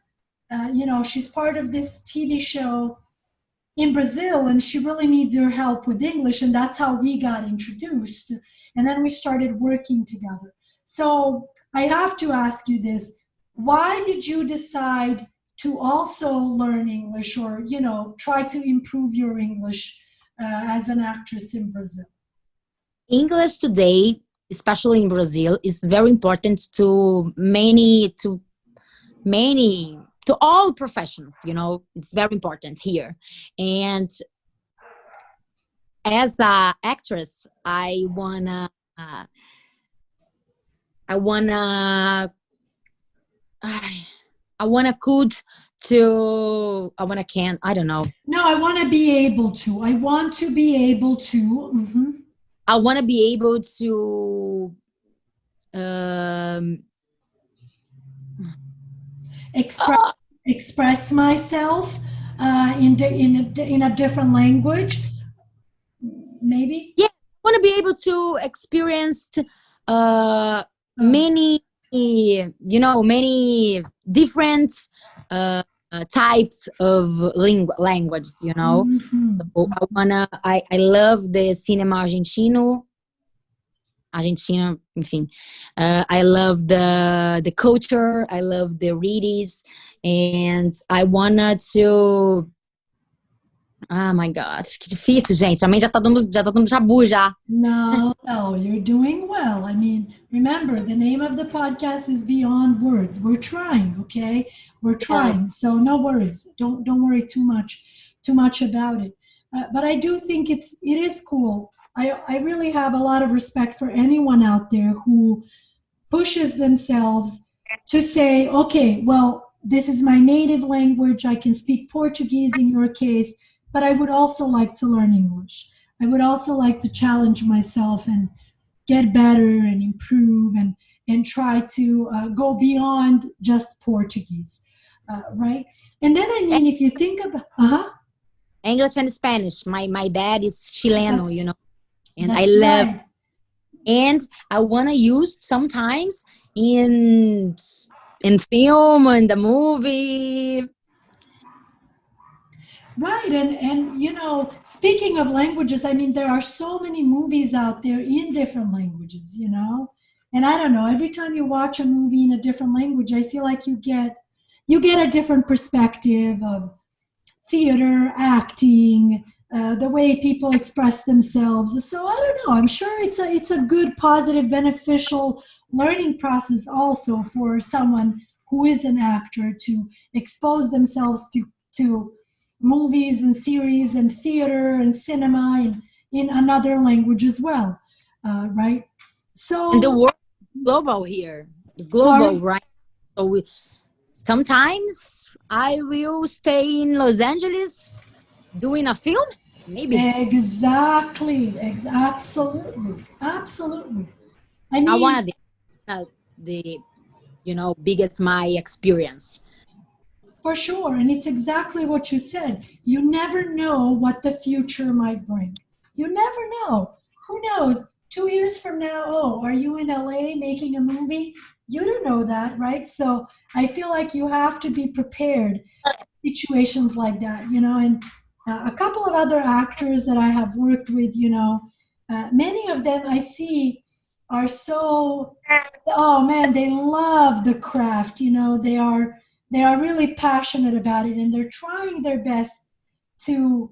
You know, she's part of this TV show in Brazil and she really needs your help with English." And that's how we got introduced. And then we started working together. So I have to ask you this. Why did you decide to also learn English or, you know, try to improve your English as an actress in Brazil? English today, especially in Brazil, is very important to many to all professions. You know, it's very important here. And as a actress, I wanna I wanna could to I wanna can I don't know. No, I want to be able to. I want to be able to. I wanna be able to um Express myself in a different language, maybe. yeah, I wanna be able to experience many, many different types of languages, you know. So I love the cinema argentino, enfim. I love the culture, I love the readings, and I wanted to Ah, my God, que difícil, gente. A mente já tá dando jabu já. No, no, you're doing well. I mean, remember, the name of the podcast is Beyond Words. We're trying, okay? We're Yes. trying. So no worries. Don't worry too much about it. But I do think it is cool. I really have a lot of respect for anyone out there who pushes themselves to say, okay, well, this is my native language. I can speak Portuguese in your case, but I would also like to learn English. I would also like to challenge myself and get better and improve and try to go beyond just Portuguese, right? And then, I mean, if you think about, English and Spanish. My dad is Chileno, that's, and I that's love, right. and I want to use sometimes in film, in the movie. Right, and speaking of languages, I mean, there are so many movies out there in different languages, and I don't know. Every time you watch a movie in a different language, I feel like you get a different perspective of theater, acting, the way people express themselves. So I don't know. I'm sure it's a good, positive, beneficial learning process also for someone who is an actor to expose themselves to movies and series and theater and cinema in another language as well, right? And the So world is global here. It's global, sorry. right? So sometimes I will stay in Los Angeles doing a film, maybe. Exactly. Absolutely. Absolutely. I I want mean, to the biggest my experience. for sure. And it's exactly what you said. You never know what the future might bring. You never know. Who knows? 2 years from now, oh, are you in LA making a movie? You don't know that, right? So I feel like you have to be prepared for situations like that, and a couple of other actors that I have worked with, many of them I see are so, oh man, they love the craft, they are really passionate about it and they're trying their best to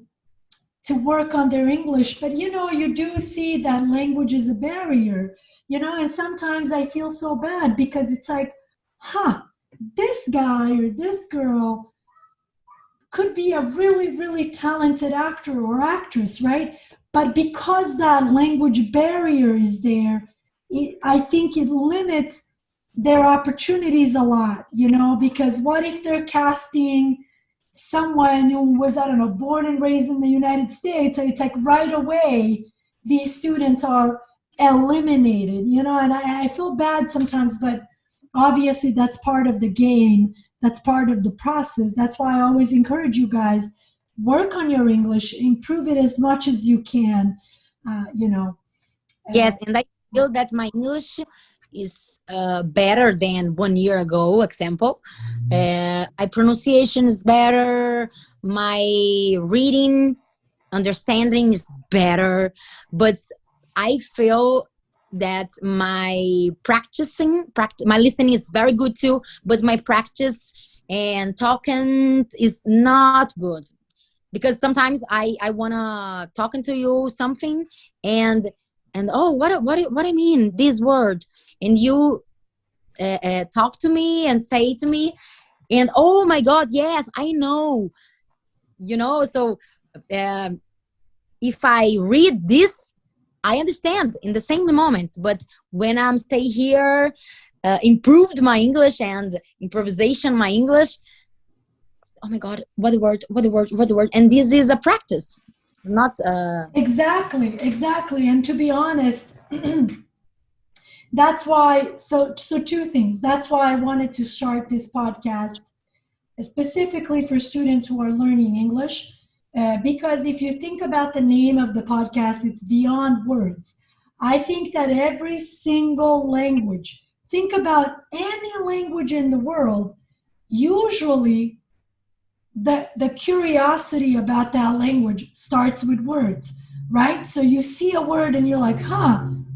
work on their English, but you do see that language is a barrier, and sometimes I feel so bad because it's like, this guy or this girl could be a really, really talented actor or actress, right? But because that language barrier is there, I think it limits their opportunities a lot, because what if they're casting someone who was, I don't know, born and raised in the United States? So it's like right away, these students are eliminated, and I feel bad sometimes, but obviously that's part of the game. That's part of the process. That's why I always encourage you guys, work on your English, improve it as much as you can, uh, you know. Yes, and I feel that my English is better than 1 year ago. Example, my pronunciation is better. My reading understanding is better, but I feel that my my listening is very good too, but my practice and talking is not good because sometimes I wanna talking to you something and oh what I mean this word and you talk to me and say to me and oh my God, yes, I know, so um, if I read this, I understand in the same moment. But when I'm stay here, improved my English and improvisation my English. Oh my God, what the word, what the word, what the word, and this is a practice, not. Exactly. And to be honest, that's why. So two things. That's why I wanted to start this podcast specifically for students who are learning English. Because if you think about the name of the podcast, it's Beyond Words. I think that every single language, think about any language in the world, usually the curiosity about that language starts with words, right? So you see a word and you're like,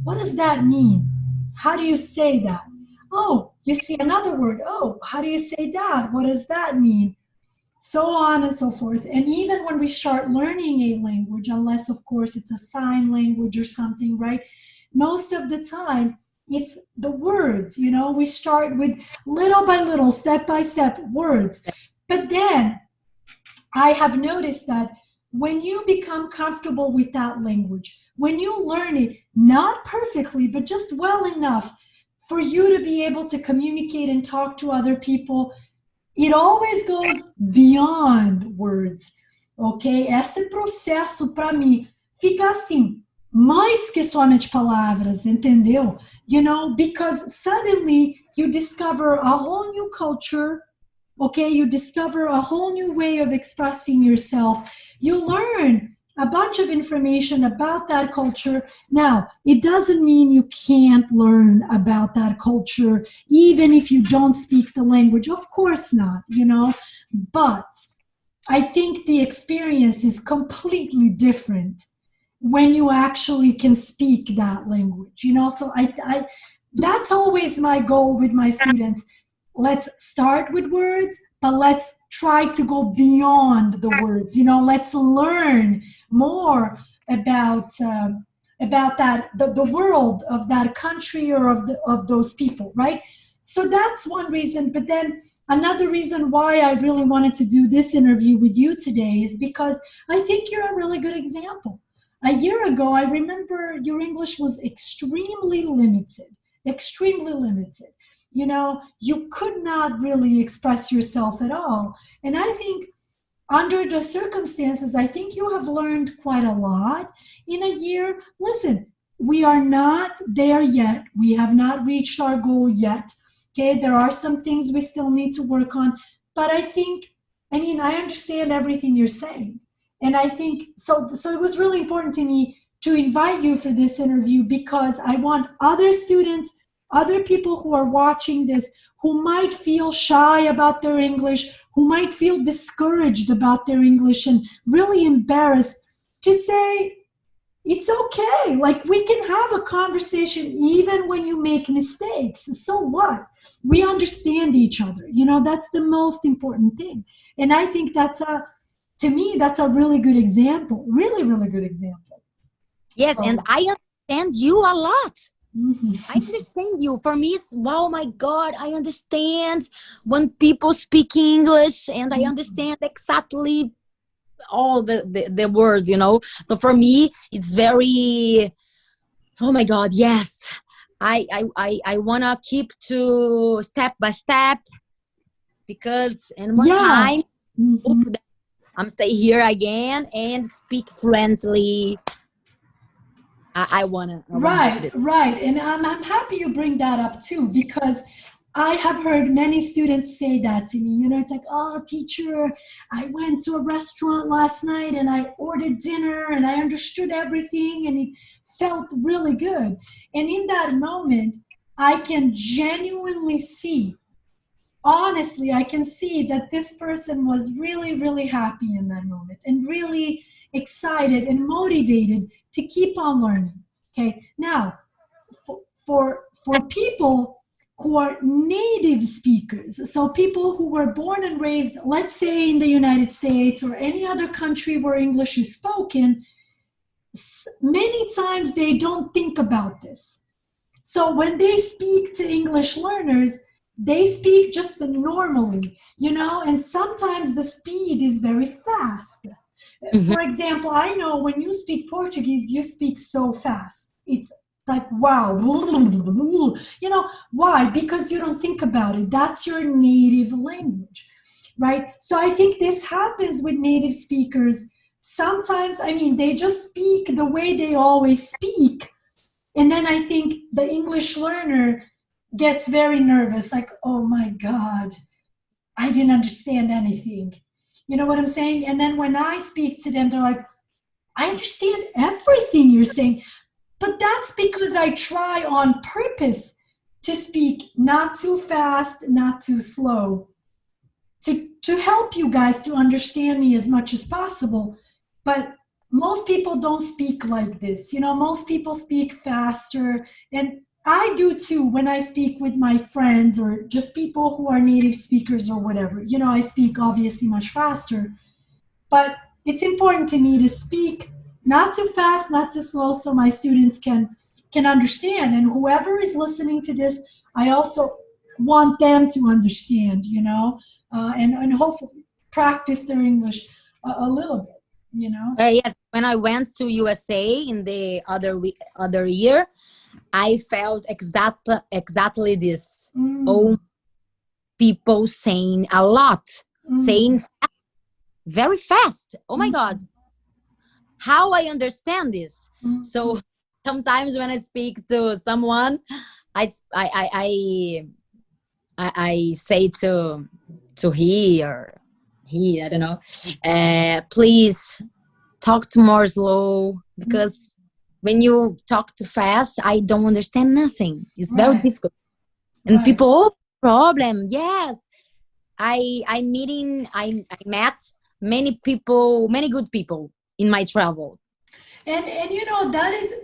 what does that mean? How do you say that? Oh, you see another word. Oh, how do you say that? What does that mean? so on and so forth. And even when we start learning a language, unless of course it's a sign language or something, right? Most of the time it's the words, we start with little by little, step by step words. But then I have noticed that when you become comfortable with that language, when you learn it, not perfectly, but just well enough for you to be able to communicate and talk to other people, it always goes beyond words, ok? Esse processo, para mim, fica assim, mais que somente palavras, entendeu? Because suddenly you discover a whole new culture, okay? You discover a whole new way of expressing yourself. You learn a bunch of information about that culture. Now, it doesn't mean you can't learn about that culture, even if you don't speak the language. Of course not, but I think the experience is completely different when you actually can speak that language, So I that's always my goal with my students. Let's start with words, but let's try to go beyond the words. Let's learn more about that, the world of that country or of those people, right? So that's one reason. But then another reason why I really wanted to do this interview with you today is because I think you're a really good example. A year ago, I remember your English was extremely limited, extremely limited. You could not really express yourself at all. And I think under the circumstances, I think you have learned quite a lot in a year. Listen, we are not there yet. We have not reached our goal yet. Okay, there are some things we still need to work on. But I understand everything you're saying. And I think, so it was really important to me to invite you for this interview because I want other students, other people who are watching this, who might feel shy about their English, who might feel discouraged about their English and really embarrassed, to say, it's okay. Like, we can have a conversation even when you make mistakes. So what? We understand each other. That's the most important thing. And I think to me, that's a really good example. Really, really good example. Yes, and I understand you a lot. Mm-hmm. I understand you. For me, it's, wow, my God, I understand when people speak English and I understand exactly all the words, So for me, it's very, oh my God, yes. I want to keep to step by step because in one time, Mm-hmm. I'm stay here again and speak fluently. I wanna Right. And I'm happy you bring that up too, because I have heard many students say that to me. It's like, oh, teacher, I went to a restaurant last night and I ordered dinner and I understood everything and it felt really good. And in that moment, I can genuinely see, honestly, I can see that this person was really, really happy in that moment and really excited and motivated to keep on learning. Okay, now for people who are native speakers, so people who were born and raised, let's say in the United States or any other country where English is spoken, many times they don't think about this. So when they speak to English learners, they speak just normally, and sometimes the speed is very fast. Mm-hmm. For example, I know when you speak Portuguese, you speak so fast. It's like, wow. Why? Because you don't think about it. That's your native language, right? So I think this happens with native speakers. Sometimes, they just speak the way they always speak. And then I think the English learner gets very nervous, like, oh my God, I didn't understand anything. You know what I'm saying? And then when I speak to them, they're like, I understand everything you're saying. But that's because I try on purpose to speak not too fast, not too slow, to help you guys to understand me as much as possible. But most people don't speak like this. Most people speak faster. And I do too when I speak with my friends or just people who are native speakers or whatever. I speak obviously much faster, but it's important to me to speak not too fast, not too slow, so my students can understand. And whoever is listening to this, I also want them to understand, and hopefully practice their English a little bit. Yes, when I went to USA in the other year, I felt exactly this. Oh, people saying a lot, saying very fast. Oh my God, how I understand this. So sometimes when I speak to someone, I say to he or he, I don't know, please talk to more slow, because when you talk too fast, I don't understand nothing. It's very difficult. And people, oh, problem. Yes. I met many people, many good people in my travel. And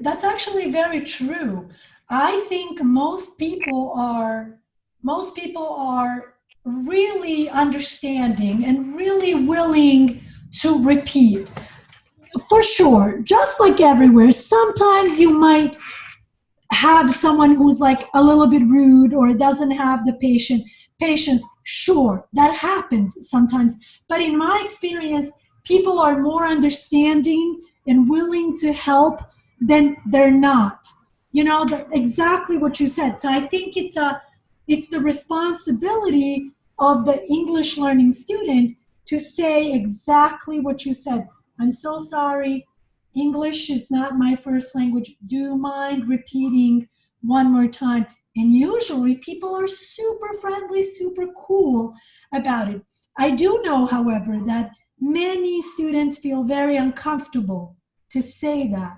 that's actually very true. I think most people are really understanding and really willing to repeat. For sure, just like everywhere, sometimes you might have someone who's like a little bit rude or doesn't have the patience. Sure, that happens sometimes. But in my experience, people are more understanding and willing to help than they're not. Exactly what you said. So I think it's the responsibility of the English learning student to say exactly what you said. I'm so sorry. English is not my first language. Do you mind repeating one more time? And usually people are super friendly, super cool about it. I do know, however, that many students feel very uncomfortable to say that.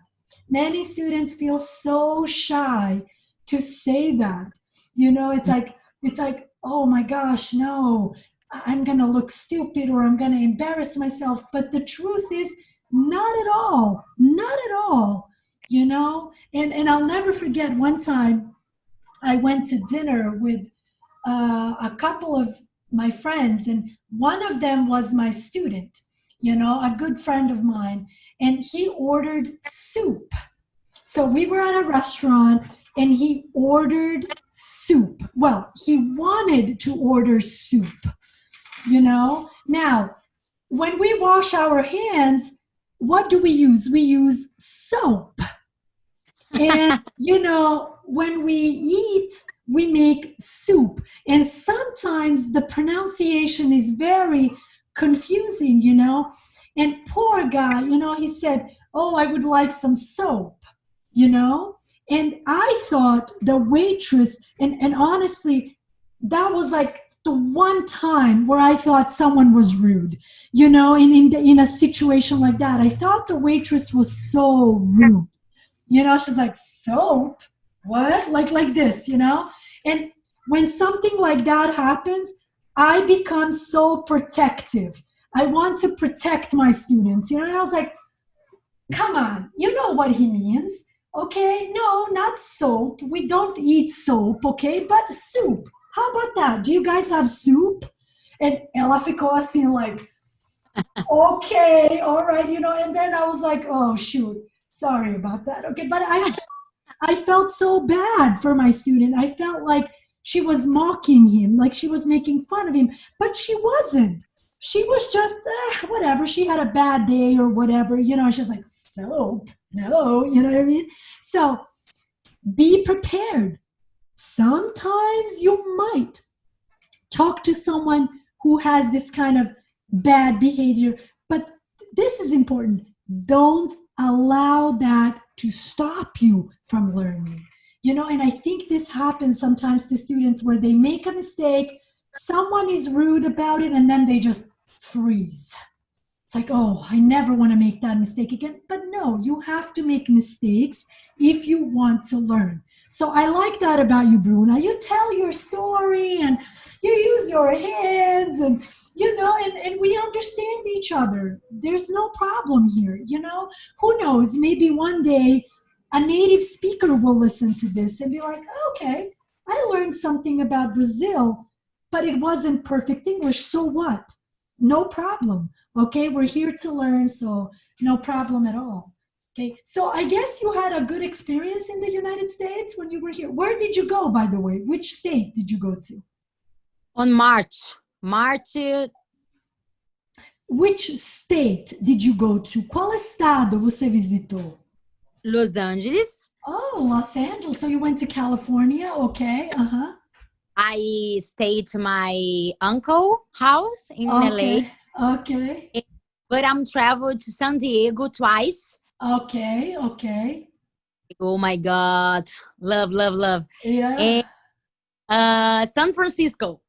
Many students feel so shy to say that. It's like, oh my gosh, no, I'm going to look stupid or I'm going to embarrass myself. But the truth is, not at all. Not at all. And I'll never forget one time I went to dinner with a couple of my friends, and one of them was my student, a good friend of mine, and he ordered soup. So we were at a restaurant and he ordered soup. Well, he wanted to order soup, Now, when we wash our hands, what do we use? We use soap. And, when we eat, we make soup. And sometimes the pronunciation is very confusing, And poor guy, he said, oh, I would like some soap, And I thought the waitress, and honestly, that was like the one time where I thought someone was rude, in a situation like that. I thought the waitress was so rude. She's like, soap? What? Like this, And when something like that happens, I become so protective. I want to protect my students, And I was like, come on, you know what he means, okay? No, not soap. We don't eat soap, okay? But soup. How about that? Do you guys have soup? And ela ficou assim, like, okay, all right, And then I was like, oh, shoot. Sorry about that. Okay, but I felt so bad for my student. I felt like she was mocking him, like she was making fun of him, but she wasn't. She was just, whatever. She had a bad day or whatever, She's like, soap? No, you know what I mean? So be prepared. Sometimes you might talk to someone who has this kind of bad behavior, but this is important. Don't allow that to stop you from learning. And I think this happens sometimes to students where they make a mistake, someone is rude about it, and then they just freeze. It's like, oh, I never want to make that mistake again. But no, you have to make mistakes if you want to learn. So I like that about you, Bruna. You tell your story and you use your hands and, and we understand each other. There's no problem here, Who knows? Maybe one day a native speaker will listen to this and be like, okay, I learned something about Brazil, but it wasn't perfect English. So what? No problem. Okay, we're here to learn, so no problem at all. Okay, so I guess you had a good experience in the United States when you were here. Where did you go, by the way? Which state did you go to? On March, Which state did you go to? Qual estado você visitou? Los Angeles. Oh, Los Angeles. So you went to California. Okay. Uh-huh. I stayed to my uncle house in Okay. LA, Okay. but I'm traveled to San Diego twice. Okay. Okay. Oh my God, love, love, love. Yeah. And San Francisco.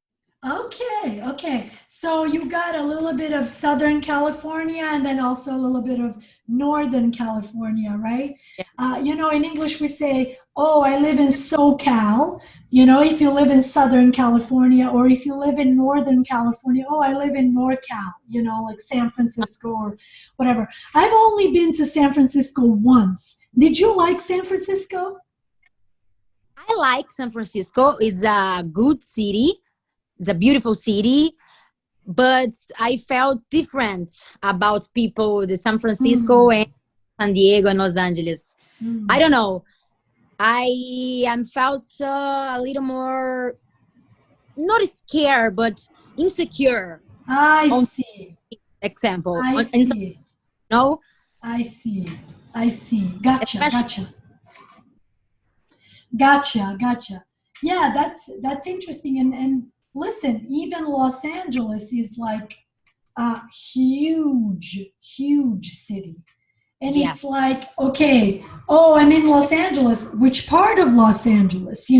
Okay. Okay. So you got a little bit of Southern California and then also a little bit of Northern California, right? In English we say, oh, I live in SoCal. If you live in Southern California, or if you live in Northern California, oh, I live in NorCal, like San Francisco or whatever. I've only been to San Francisco once. Did you like San Francisco? I like San Francisco. It's a good city. It's a beautiful city, but I felt different about people, the San Francisco and San Diego and Los Angeles. I don't know. I am felt a little more, not scared, but insecure. I see. Example. I see. No? I see. I see. Gotcha. Especially- Gotcha. Yeah, that's interesting. And listen, even Los Angeles is like a huge city. And Yes. it's like, okay, oh, I'm in Los Angeles. Which part of Los Angeles,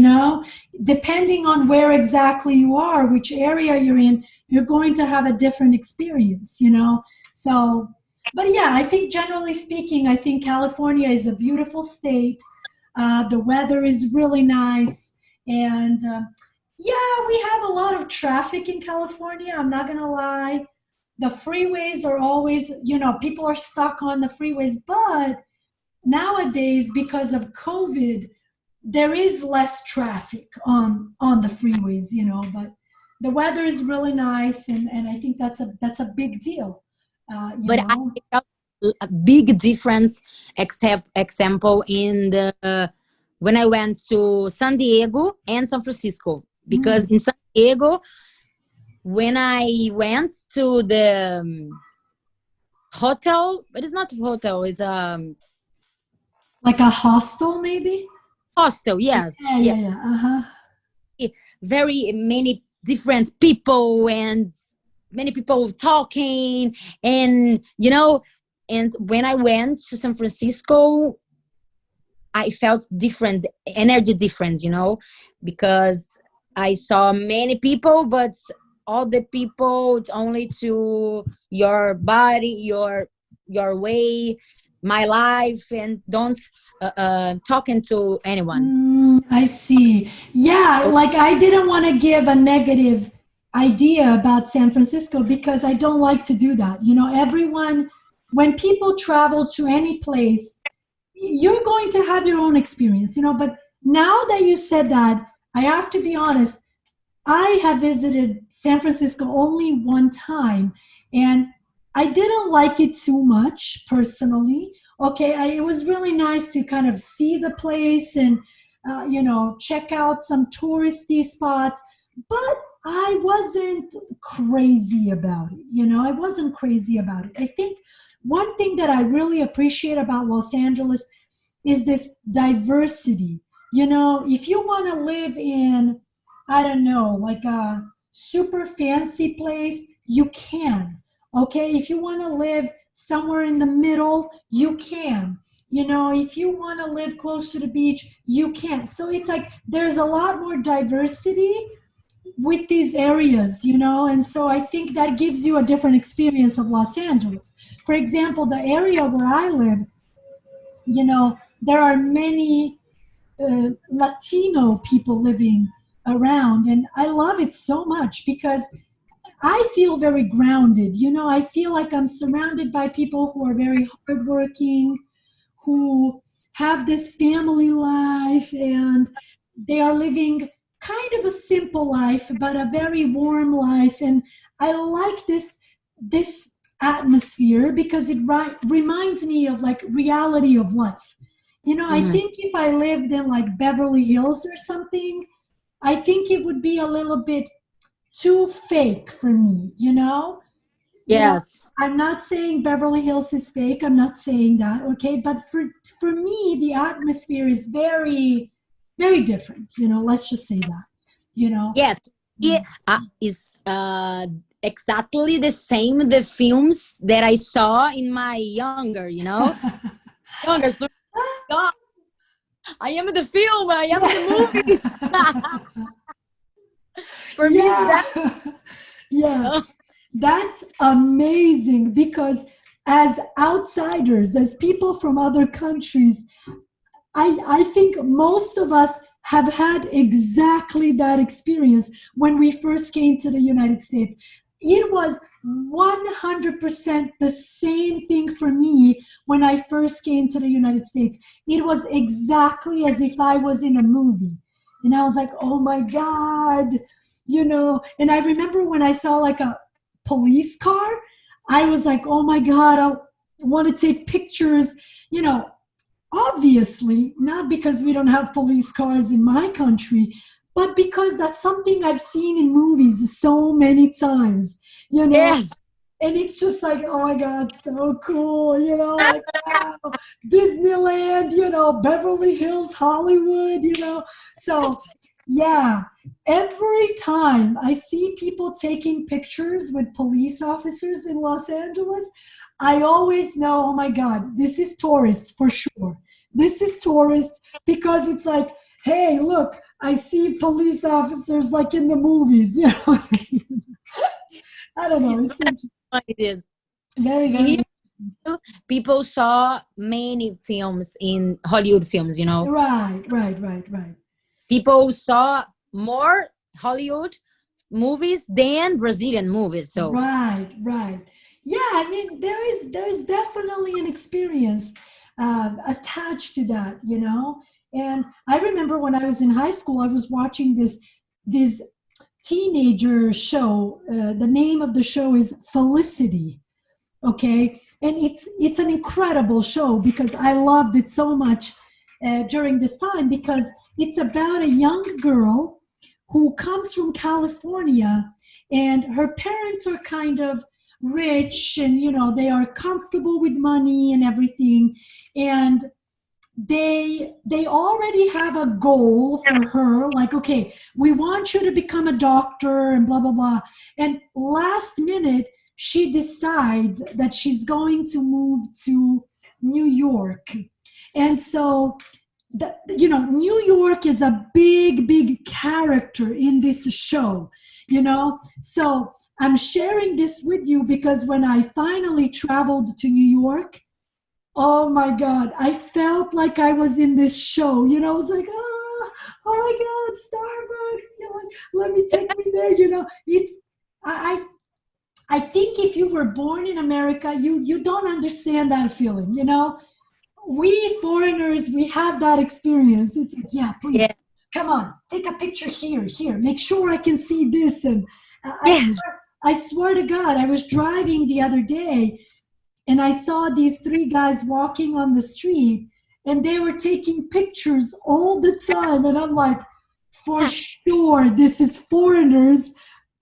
Depending on where exactly you are, which area you're in, you're going to have a different experience, So, but yeah, I think generally speaking, I think California is a beautiful state. The weather is really nice. And we have a lot of traffic in California. I'm not going to lie. The freeways are always, people are stuck on the freeways. But nowadays, because of COVID, there is less traffic on the freeways, But the weather is really nice, and I think that's a big deal. But I felt a big difference, example in the when I went to San Diego and San Francisco, because in San Diego, when I went to the hotel, but it's not a hotel, it's like a hostel, maybe. Hostel, yes. Yeah. Uh-huh. Very many different people and many people talking, and and when I went to San Francisco, I felt different, energy different, because I saw many people, but all the people, it's only to your body, your way, my life, and don't talking to anyone. I see. Yeah, like I didn't want to give a negative idea about San Francisco because I don't like to do that. Everyone, when people travel to any place, you're going to have your own experience, but now that you said that, I have to be honest, I have visited San Francisco only one time, and I didn't like it too much personally. Okay, it was really nice to kind of see the place and, check out some touristy spots, but I wasn't crazy about it. I wasn't crazy about it. I think one thing that I really appreciate about Los Angeles is this diversity. If you want to live in, I don't know, like a super fancy place, you can. Okay, if you want to live somewhere in the middle, you can. If you want to live close to the beach, you can. So it's like there's a lot more diversity with these areas, and so I think that gives you a different experience of Los Angeles. For example, the area where I live, there are many Latino people living around, and I love it so much because I feel very grounded. I feel like I'm surrounded by people who are very hardworking, who have this family life, and they are living kind of a simple life, but a very warm life. And I like this atmosphere because it reminds me of like reality of life. I Mhm. think if I lived in like Beverly Hills or something, I think it would be a little bit too fake for me, you know Yes. I'm not saying Beverly Hills is fake. I'm not saying that, okay? But for me, the atmosphere is very, very different. Let's just say that. You know. Yeah, it is exactly the same the films that I saw in my younger, younger. So, God, I am in the film. I am in the movie. For me, it's Yeah, that. yeah. That's amazing because as outsiders, as people from other countries, I think most of us have had exactly that experience when we first came to the United States. It was 100% the same thing for me when I first came to the United States. It was exactly as if I was in a movie. And I was like, oh my God, And I remember when I saw like a police car, I was like, oh my God, I want to take pictures. You know, Obviously, not because we don't have police cars in my country, but because that's something I've seen in movies so many times, you know? Yes. And it's just like, oh my God, so cool, like, wow, Disneyland, Beverly Hills, Hollywood, So, yeah, every time I see people taking pictures with police officers in Los Angeles, I always know, oh my God, this is tourists for sure. This is tourists because it's like, hey, look, I see police officers like in the movies. I don't know. It's It's interesting. very funny. It is. Very, In very here, people saw many films in Hollywood films. right, right, right, right. People saw more Hollywood movies than Brazilian movies. So, Right, right. Yeah, I mean, there's definitely an experience attached to that. And I remember when I was in high school, I was watching this teenager show. The name of the show is Felicity. Okay, and it's an incredible show because I loved it so much during this time because it's about a young girl who comes from California, and her parents are kind of rich, and they are comfortable with money and everything, and they already have a goal for her, like, okay, we want you to become a doctor and blah blah blah. And last minute she decides that she's going to move to New York. And so New York is a big, big character in this show. So I'm sharing this with you because when I finally traveled to New York, oh my God, I felt like I was in this show. I was like, oh my God, Starbucks, like, let me take me there. It's I think if you were born in America, you don't understand that feeling. We foreigners, we have that experience. It's like, yeah, please, yeah. come on, take a picture here, make sure I can see this. And Yes. I swear to God, I was driving the other day and I saw these three guys walking on the street, and they were taking pictures all the time. And I'm like, for sure, this is foreigners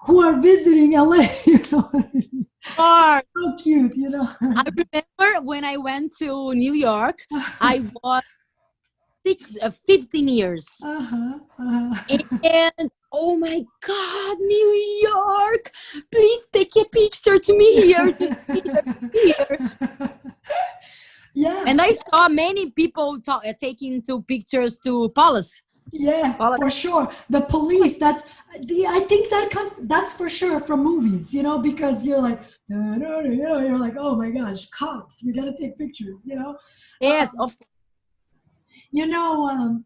who are visiting LA. What I mean? Or So cute, I remember when I went to New York, I was 15 years. Uh-huh, uh-huh. And oh my God, New York! Please take a picture to me here, here. Yeah, And I saw many people taking two pictures to Paulus. yeah, for sure. The police, I think that's for sure from movies, because you're like, you're like, oh my gosh, cops, we gotta take pictures. Yes, Um, of you know,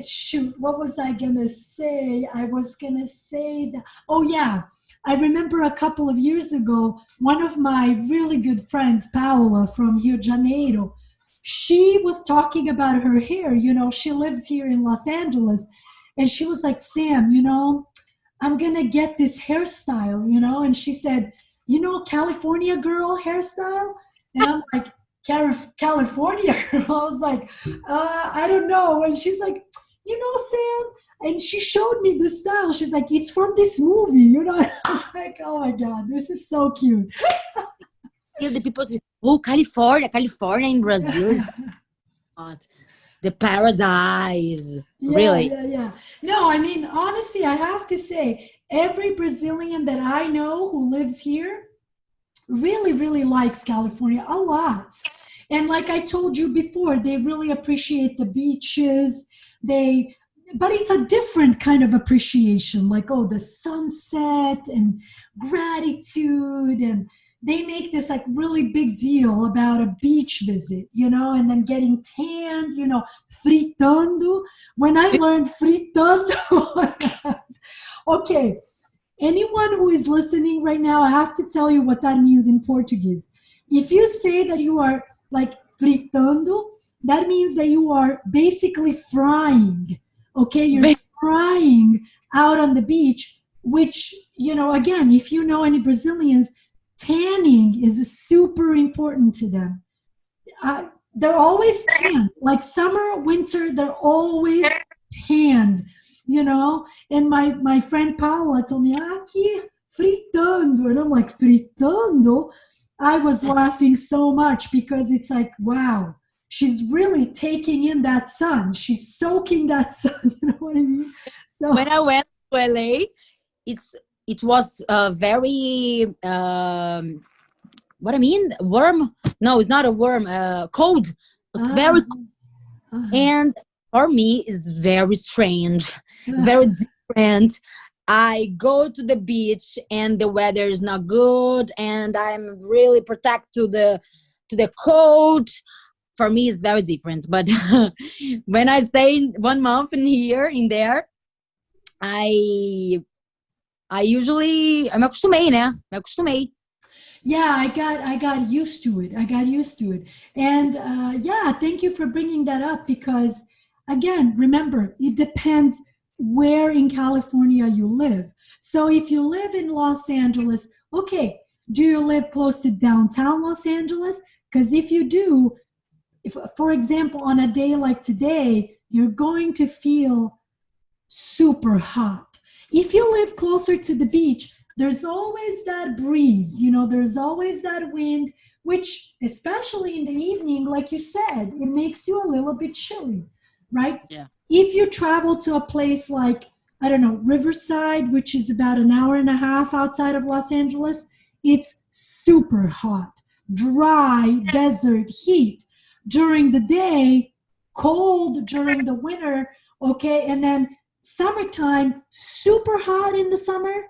shoot, what was I gonna say? I was gonna say that, oh yeah, I remember a couple of years ago, one of my really good friends, Paula from Rio de Janeiro, she was talking about her hair. You know, she lives here in Los Angeles, and she was like, Sam, you know, I'm gonna get this hairstyle, you know, and she said, you know, California girl hairstyle, and I'm like, California girl. I was like, I don't know, and she's like, you know, Sam. And she showed me the style. She's like, it's from this movie, you know. I was like, oh my God, this is so cute. The people say, oh, California in Brazil is not the paradise. Really? Yeah. No, I mean, honestly, I have to say, every Brazilian that I know who lives here really, really likes California a lot. And like I told you before, they really appreciate the beaches. But it's a different kind of appreciation, like, oh, the sunset and gratitude. And they make this like really big deal about a beach visit, you know, and then getting tanned, you know, fritando. When I learned fritando, okay, anyone who is listening right now, I have to tell you what that means in Portuguese. If you say that you are like fritando, that means that you are basically frying. Okay, you're frying out on the beach, which, you know, again, if you know any Brazilians, tanning is super important to them. They're always tanned. Like summer, winter, they're always tanned, you know. And my friend Paula told me, aqui fritando. And I'm like, fritando? I was laughing so much because it's like, wow, she's really taking in that sun. She's soaking that sun. You know what I mean? So when I went to LA, it was very what I mean, warm. No, it's not a warm. Cold. It's very cold. And for me, it's very strange, very different. I go to the beach and the weather is not good, and I'm really protected to the cold. For me, it's very different. But when I stay 1 month in there, I usually me acostumei, né? Me acostumei. Yeah, I got used to it. And yeah, thank you for bringing that up because, again, remember, it depends where in California you live. So if you live in Los Angeles, okay, do you live close to downtown Los Angeles? Because if you do, if, for example, on a day like today, you're going to feel super hot. If you live closer to the beach, there's always that breeze, you know, there's always that wind, which, especially in the evening, like you said, it makes you a little bit chilly, right? Yeah. If you travel to a place like, I don't know, Riverside, which is about an hour and a half outside of Los Angeles, it's super hot, dry, desert heat. During the day, cold during the winter, okay, and then summertime, super hot in the summer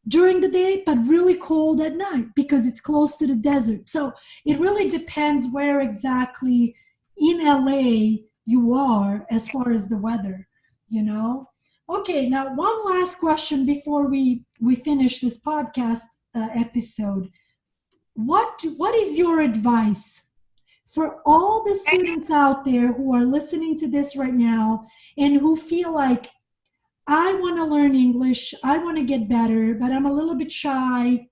during the day, but really cold at night because it's close to the desert. So it really depends where exactly in LA you are as far as the weather, you know? Okay, now one last question before we finish this podcast episode. What is your advice for all the students out there who are listening to this right now and who feel like, I want to learn English, I want to get better, but I'm a little bit shy,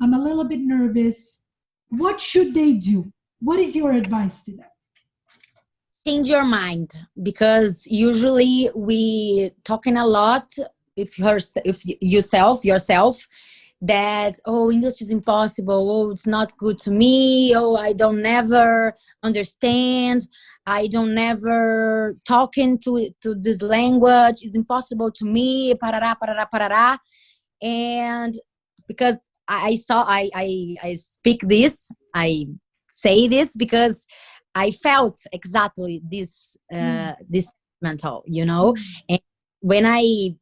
I'm a little bit nervous. What should they do? What is your advice to them? Change your mind, because usually we talking a lot if yourself that, oh, English is impossible, oh, it's not good to me, oh, I don't never understand, I don't never talking to this language, it's impossible to me, parará, parará, parará. And because I speak this, I say this because I felt exactly this this mental, you know. And when I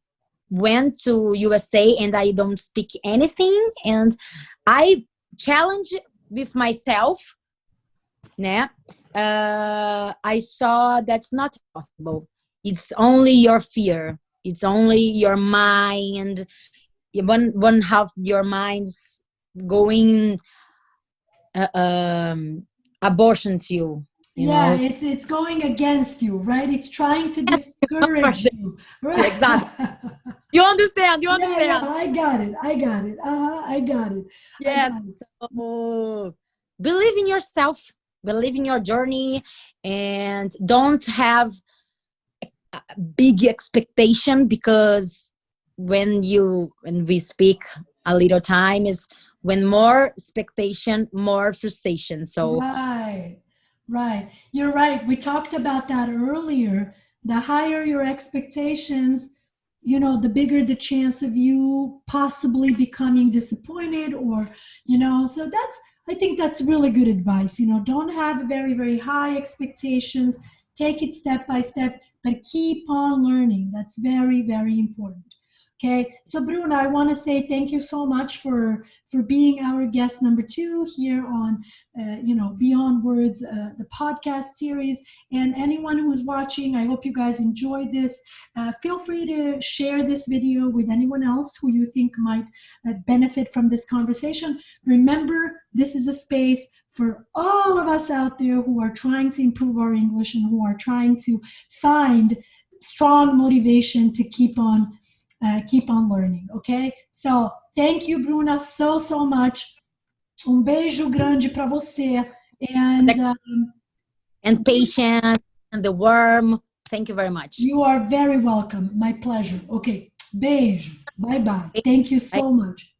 went to USA and I don't speak anything, and I challenge with myself, né? I saw that's not possible. It's only your fear. It's only your mind. One half your mind's going abortion to you. you Yeah, know. it's going against you, right? It's trying to Yes, discourage you, right? exactly. You understand? You Yeah, understand? I got it. I got it. I got it. I Yes. got it. So believe in yourself, believe in your journey, and don't have a big expectation, because when we speak a little time is when more expectation, more frustration. So Right, right. You're right. We talked about that earlier. The higher your expectations, the bigger the chance of you possibly becoming disappointed or, so I think that's really good advice. Don't have very, very high expectations. Take it step by step, but keep on learning. That's very, very important. Okay. So Bruna, I want to say thank you so much for being our guest number 2 here on Beyond Words, the podcast series. And anyone who's watching, I hope you guys enjoyed this. Feel free to share this video with anyone else who you think might benefit from this conversation. Remember, this is a space for all of us out there who are trying to improve our English and who are trying to find strong motivation to keep on learning. Okay, so thank you, Bruna, so much. Beijo grande para você. And and patience and the worm. Thank you very much. you are very welcome. My pleasure. Okay, beijo. Bye bye. Thank you so much.